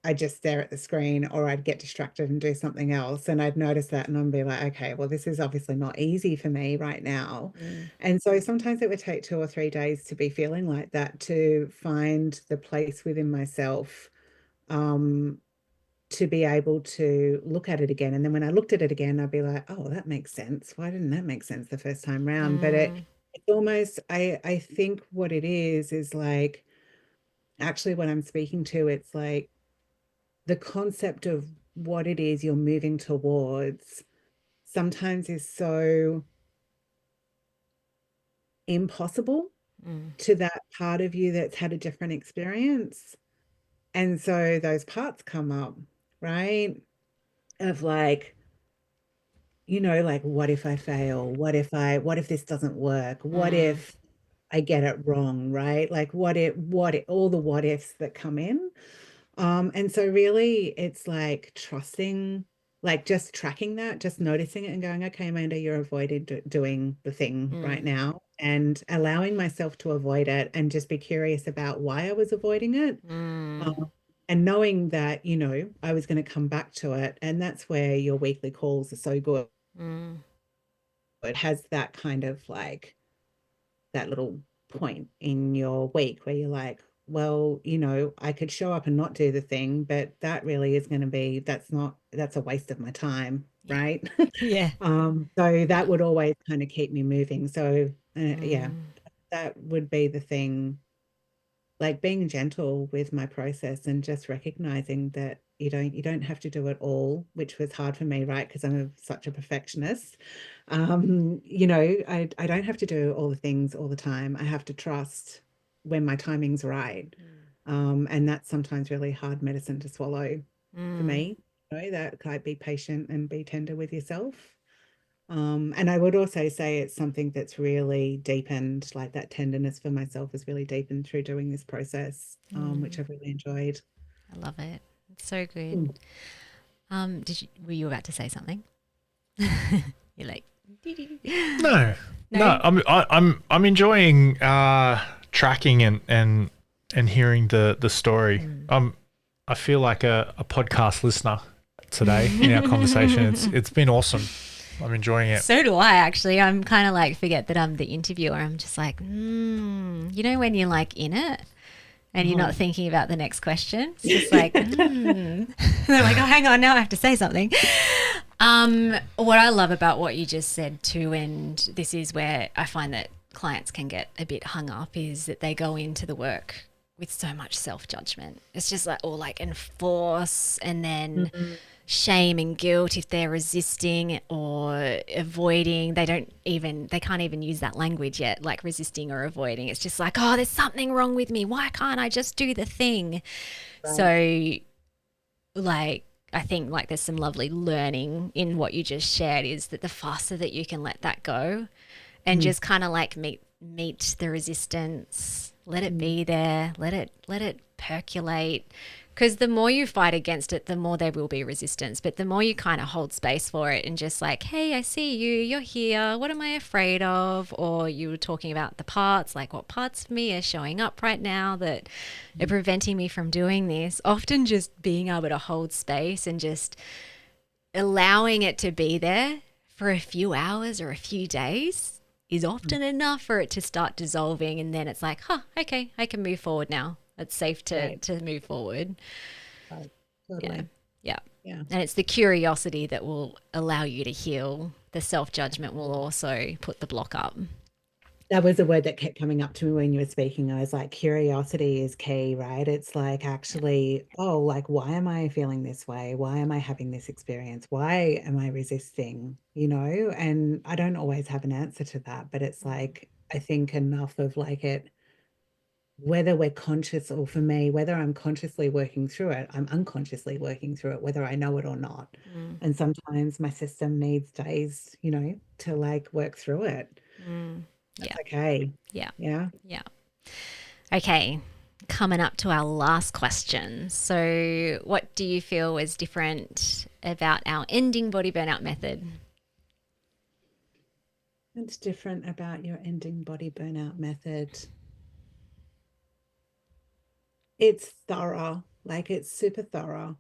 I just stare at the screen, or I'd get distracted and do something else. And I'd notice that and I'd be like, okay, well, this is obviously not easy for me right now. And so sometimes it would take 2 or 3 days to be feeling like that, to find the place within myself, um, to be able to look at it again. And then when I looked at it again, I'd be like, oh, that makes sense. Why didn't that make sense the first time round? But it's almost, I think what it is like, actually what I'm speaking to, it's like the concept of what it is you're moving towards sometimes is so impossible to that part of you that's had a different experience. And so those parts come up, right? Of like, like, what if I fail? What if this doesn't work? What if I get it wrong, right? Like what if all the what ifs that come in. And so really it's like trusting, like just tracking that, just noticing it and going, okay, Amanda, you're avoiding doing the thing right now, and allowing myself to avoid it and just be curious about why I was avoiding it. And knowing that, I was going to come back to it. And that's where your weekly calls are so good. It has that kind of like that little point in your week where you're like, well, I could show up and not do the thing, but that really is going to be, that's a waste of my time. Right. Yeah. So that would always kind of keep me moving. So yeah, that would be the thing, like being gentle with my process and just recognizing that you don't have to do it all, which was hard for me, right? Because I'm such a perfectionist. I don't have to do all the things all the time. I have to trust when my timing's right. And that's sometimes really hard medicine to swallow for me. That like, be patient and be tender with yourself. And I would also say it's something that's really deepened, like that tenderness for myself has really deepened through doing this process, which I've really enjoyed. I love it. It's so good. Were you about to say something? You're like, No. I'm enjoying tracking and hearing the story. I feel like a podcast listener today in our conversation. It's been awesome. I'm enjoying it. So do I, actually. I'm kind of like, forget that I'm the interviewer. I'm just like, when you're like in it and you're not thinking about the next question. It's just like, They're like, oh, hang on, now I have to say something. What I love about what you just said too, and this is where I find that clients can get a bit hung up, is that they go into the work with so much self-judgment. It's just like all like enforce, and then shame and guilt if they're resisting or avoiding. They can't even use that language yet, like resisting or avoiding. It's just like, oh, there's something wrong with me. Why can't I just do the thing? Right. So like, I think like there's some lovely learning in what you just shared, is that the faster that you can let that go and just kind of like meet the resistance, let it be there, let it percolate. Because the more you fight against it, the more there will be resistance. But the more you kind of hold space for it and just like, hey, I see you, you're here. What am I afraid of? Or you were talking about the parts, like what parts of me are showing up right now that are preventing me from doing this. Often just being able to hold space and just allowing it to be there for a few hours or a few days is often enough for it to start dissolving. And then it's like, okay, I can move forward now. It's safe to move forward. Right. Totally. Yeah. Yeah. And it's the curiosity that will allow you to heal. The self-judgment will also put the block up. That was a word that kept coming up to me when you were speaking. I was like, curiosity is key, right? It's like Yeah. actually, oh, like, why am I feeling this way? Why am I having this experience? Why am I resisting? And I don't always have an answer to that, but it's Mm, like, I think enough of like it, whether we're conscious or for me, whether I'm consciously working through it, I'm unconsciously working through it, whether I know it or not. mm, And sometimes my system needs days, to like work through it. mm. That's Yeah. okay. Yeah. Yeah. Yeah. Okay. Coming up to our last question. So, what do you feel was different about our ending body burnout method? What's different about your ending body burnout method? It's thorough, like it's super thorough.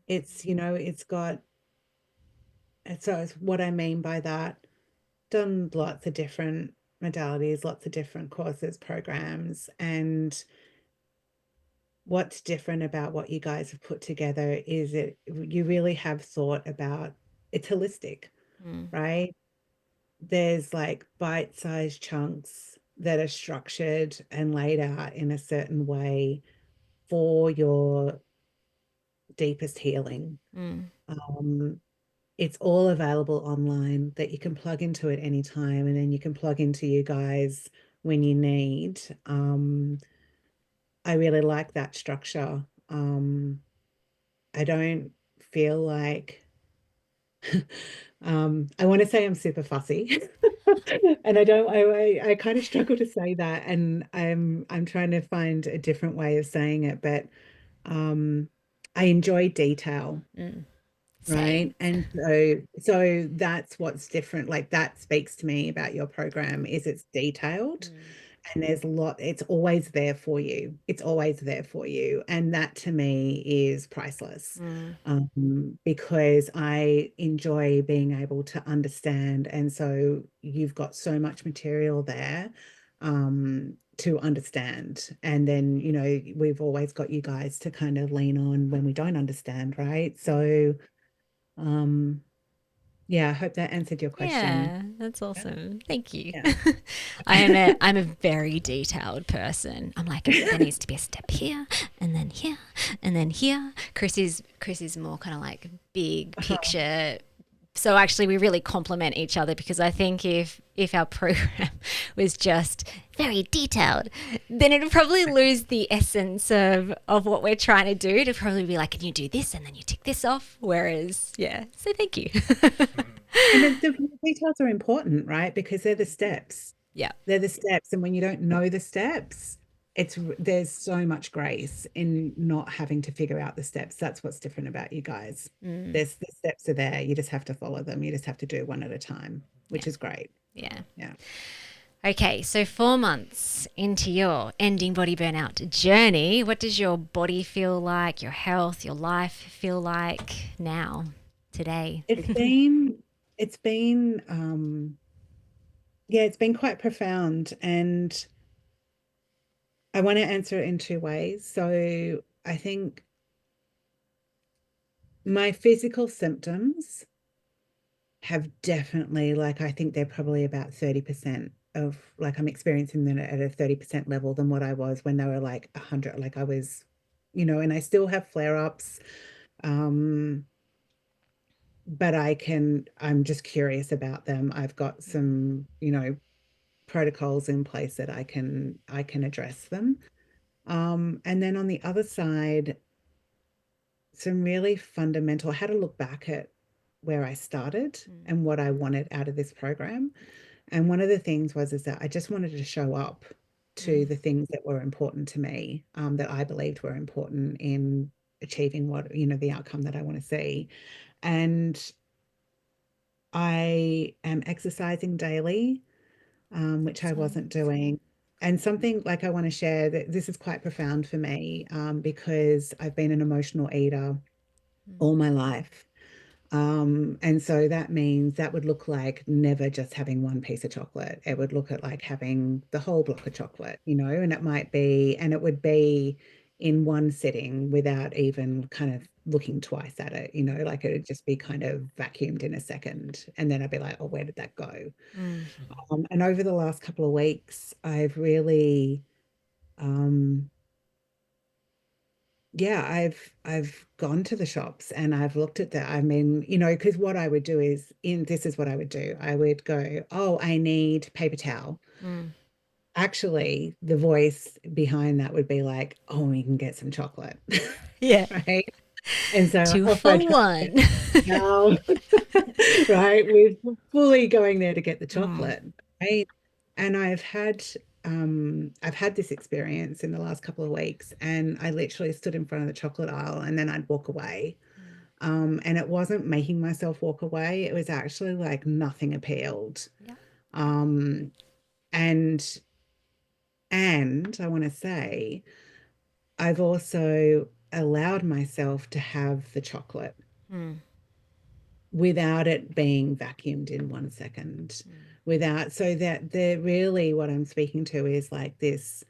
It's got, so it's what I mean by that, done lots of different modalities, lots of different courses, programs. And what's different about what you guys have put together is you really have thought about it's holistic, Mm, right? There's like bite-sized chunks that are structured and laid out in a certain way for your deepest healing. mm, Um, it's all available online that you can plug into at any time, and then you can plug into you guys when you need. I really like that structure. I don't feel like I want to say I'm super fussy. And I don't I kind of struggle to say that, and I'm trying to find a different way of saying it, but um I enjoy detail, mm. Same. right? And so that's what's different. Like that speaks to me about your program is it's detailed, Mm, and there's a lot, it's always there for you. It's always there for you. And that to me is priceless. mm, Because I enjoy being able to understand. And so you've got so much material there to understand. And then, we've always got you guys to kind of lean on when we don't understand, right? mm. So, um, yeah, I hope that answered your question. Yeah, that's Yeah. awesome. Thank you. Yeah. I'm a very detailed person. I'm like, there needs to be a step here and then here and then here. Chris is more kind of like big picture. So actually we really complement each other, because I think if our program was just very detailed, then it'd probably lose the essence of what we're trying to do. It'd probably be like, can you do this and then you tick this off? Whereas, yeah, so thank you. And the details are important, right? Because they're the steps. Yeah. They're the steps. And when you don't know the steps, there's so much grace in not having to figure out the steps. That's what's different about you guys. Mm, The steps are there. You just have to follow them. You just have to do one at a time, yeah. which is great. Yeah. Yeah. Okay, so 4 months into your ending body burnout journey, what does your body feel like, your health, your life feel like now, today? It's been, it's been, yeah, it's been quite profound. And I want to answer it in two ways. So I think my physical symptoms have definitely, like, I think they're probably about 30% of, like, I'm experiencing them at a 30% level than what I was when they were like 100. Like I was, and I still have flare-ups. Um, but I'm just curious about them. I've got some, protocols in place that I can address them. And then on the other side, some really fundamental, I had to look back at where I started Mm, and what I wanted out of this program. And one of the things was is that I just wanted to show up to mm, the things that were important to me, that I believed were important in achieving the outcome that I want to see. And I am exercising daily, which I excellent. wasn't doing. And something like I want to share that this is quite profound for me, because I've been an emotional eater Mm, all my life. And so that means that would look like never just having one piece of chocolate. It would look at like having the whole block of chocolate, and it would be in one sitting without even kind of looking twice at it, like it would just be kind of vacuumed in a second. And then I'd be like, oh, where did that go? Mm. And over the last couple of weeks, I've really, um, yeah, I've gone to the shops and I've looked at that. I mean, because what I would do is this is what I would do. I would go, oh, I need paper towel. Mm. Actually, the voice behind that would be like, oh, we can get some chocolate. Yeah. Right. And so Two off for I go one. now, right? We're fully going there to get the Mm. chocolate, right? And I've had this experience in the last couple of weeks, and I literally stood in front of the chocolate aisle and then I'd walk away. And it wasn't making myself walk away. It was actually like nothing appealed. Yeah. Um, and I want to say I've also allowed myself to have the chocolate Mm. without it being vacuumed in 1 second, without, so that they're really, what I'm speaking to is like this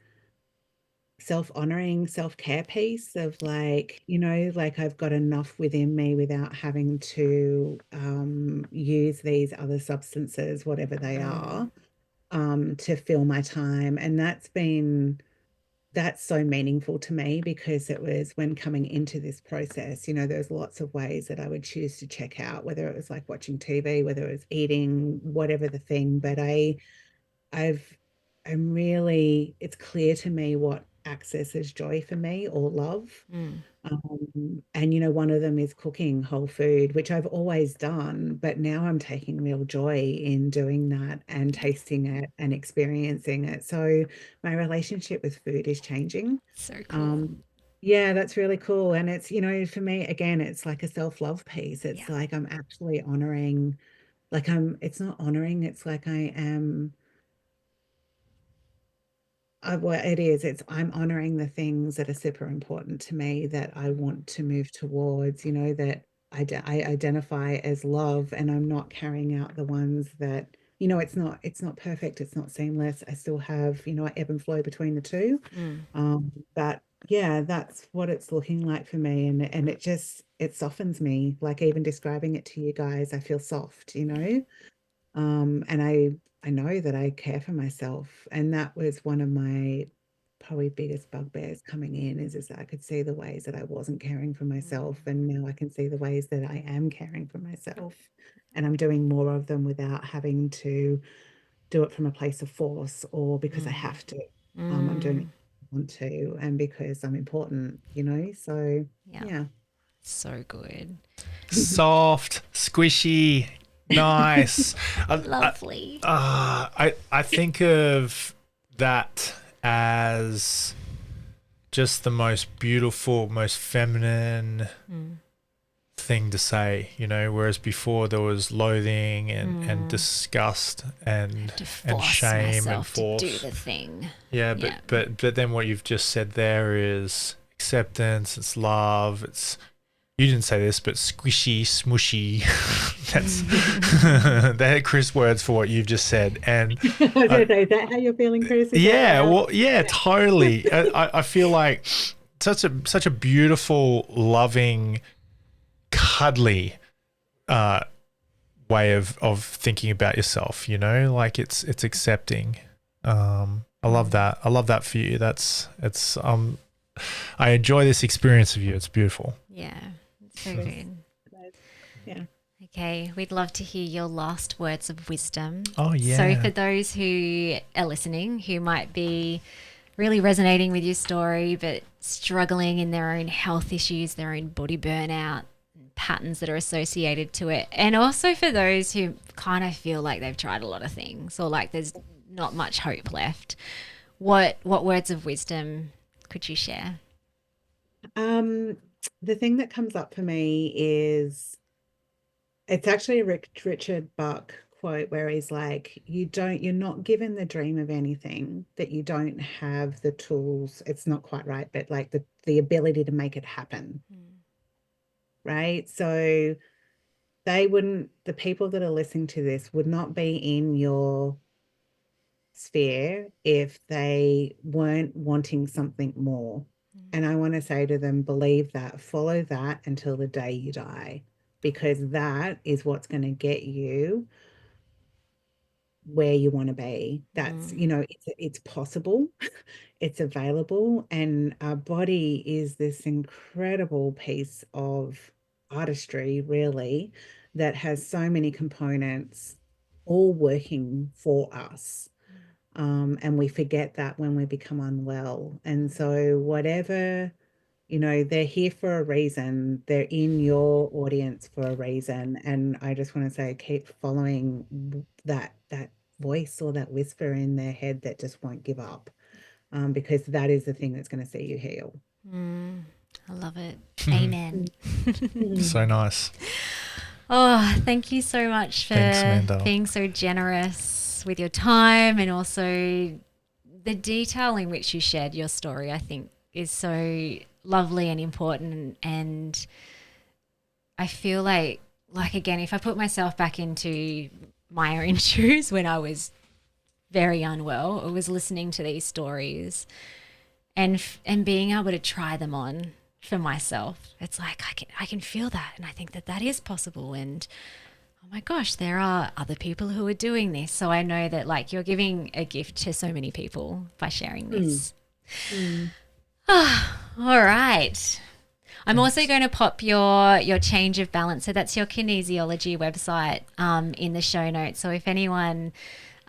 self-honoring, self-care piece of like, like I've got enough within me without having to use these other substances, whatever they are, to fill my time. And that's so meaningful to me, because it was when coming into this process, there's lots of ways that I would choose to check out, whether it was like watching TV, whether it was eating, whatever the thing. But I've, I'm really, it's clear to me what accesses joy for me, or love. Mm. And one of them is cooking whole food, which I've always done, but now I'm taking real joy in doing that and tasting it and experiencing it. So my relationship with food is changing. So cool. Yeah, that's really cool. And it's, for me, again, it's like a self-love piece. Yeah. It's like I'm actually honoring, like it's not honoring, it's like I am, well, it is. I'm honoring the things that are super important to me, that I want to move towards, that I identify as love, and I'm not carrying out the ones that, it's not perfect. It's not seamless. I still have, I ebb and flow between the two. Mm. But yeah, that's what it's looking like for me. And it softens me. Like even describing it to you guys, I feel soft. And I know that I care for myself. And that was one of my probably biggest bugbears coming in, is that I could see the ways that I wasn't caring for myself. And now I can see the ways that I am caring for myself. And I'm doing more of them without having to do it from a place of force, or because I have to. I'm doing it Mm. because I want to, and because I'm important. So Yeah. yeah. So good. Soft, squishy, nice. Lovely. I think of that as just the most beautiful, most feminine thing to say, whereas before there was loathing and disgust and shame and myself force. to do the thing. Yeah, but then what you've just said there is acceptance, it's love, it's, you didn't say this, but squishy, smushy. That's they're Chris words for what you've just said. And I was gonna say, is that how you're feeling, Chris? Is yeah, that how- well, yeah, totally. I feel like such a beautiful, loving, cuddly way of thinking about yourself. Like it's accepting. I love that. I love that for you. It's I enjoy this experience of you. It's beautiful. Yeah. So good. Yeah. Okay, we'd love to hear your last words of wisdom. Oh, yeah. So for those who are listening, who might be really resonating with your story, but struggling in their own health issues, their own body burnout, patterns that are associated to it. And also for those who kind of feel like they've tried a lot of things, or like there's not much hope left. What words of wisdom could you share? The thing that comes up for me is, it's actually a Richard Buck quote where he's like, you're not given the dream of anything that you don't have the tools. It's not quite right, but like the ability to make it happen. Right. So the people that are listening to this would not be in your sphere if they weren't wanting something more. And I want to say to them, believe that, follow that until the day you die, because that is what's going to get you where you want to be. That's, it's possible, it's available. And our body is this incredible piece of artistry, really, that has so many components all working for us. And we forget that when we become unwell. And so whatever, they're here for a reason. They're in your audience for a reason. And I just want to say, keep following that voice or that whisper in their head that just won't give up, because that is the thing that's going to see you heal. I love it. Amen. So nice. Oh, thank you so much for being so generous with your time, and also the detail in which you shared your story, I think is so lovely and important. And I feel like again, if I put myself back into my own shoes when I was very unwell, I was listening to these stories and being able to try them on for myself. It's like I can feel that, and I think that is possible. And oh my gosh, there are other people who are doing this. So I know that like you're giving a gift to so many people by sharing this. All right. I'm also going to pop your change of balance. So that's your kinesiology website in the show notes. So if anyone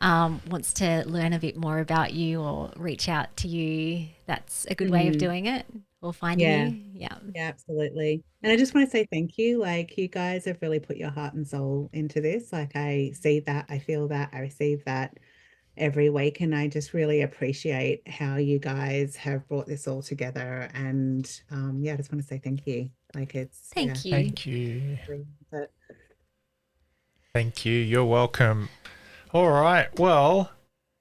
wants to learn a bit more about you or reach out to you, that's a good way of doing it, or finding you. Yeah, absolutely. And I just want to say thank you. Like, you guys have really put your heart and soul into this. Like, I see that, I feel that, I receive that every week. And I just really appreciate how you guys have brought this all together. And I just want to say thank you. Like, it's thank you. Thank you. You're welcome. All right. Well,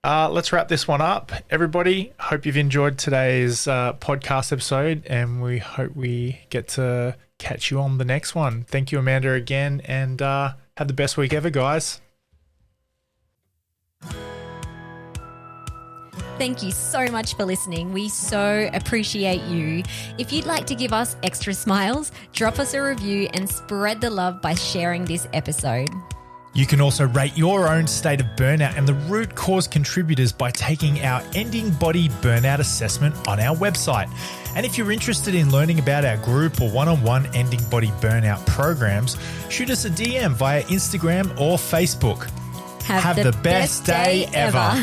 let's wrap this one up. Everybody, hope you've enjoyed today's podcast episode, and we hope we get to catch you on the next one. Thank you, Amanda, again, and have the best week ever, guys. Thank you so much for listening. We so appreciate you. If you'd like to give us extra smiles, drop us a review and spread the love by sharing this episode. You can also rate your own state of burnout and the root cause contributors by taking our Ending Body Burnout Assessment on our website. And if you're interested in learning about our group or one-on-one Ending Body Burnout programs, shoot us a DM via Instagram or Facebook. Have the best day ever.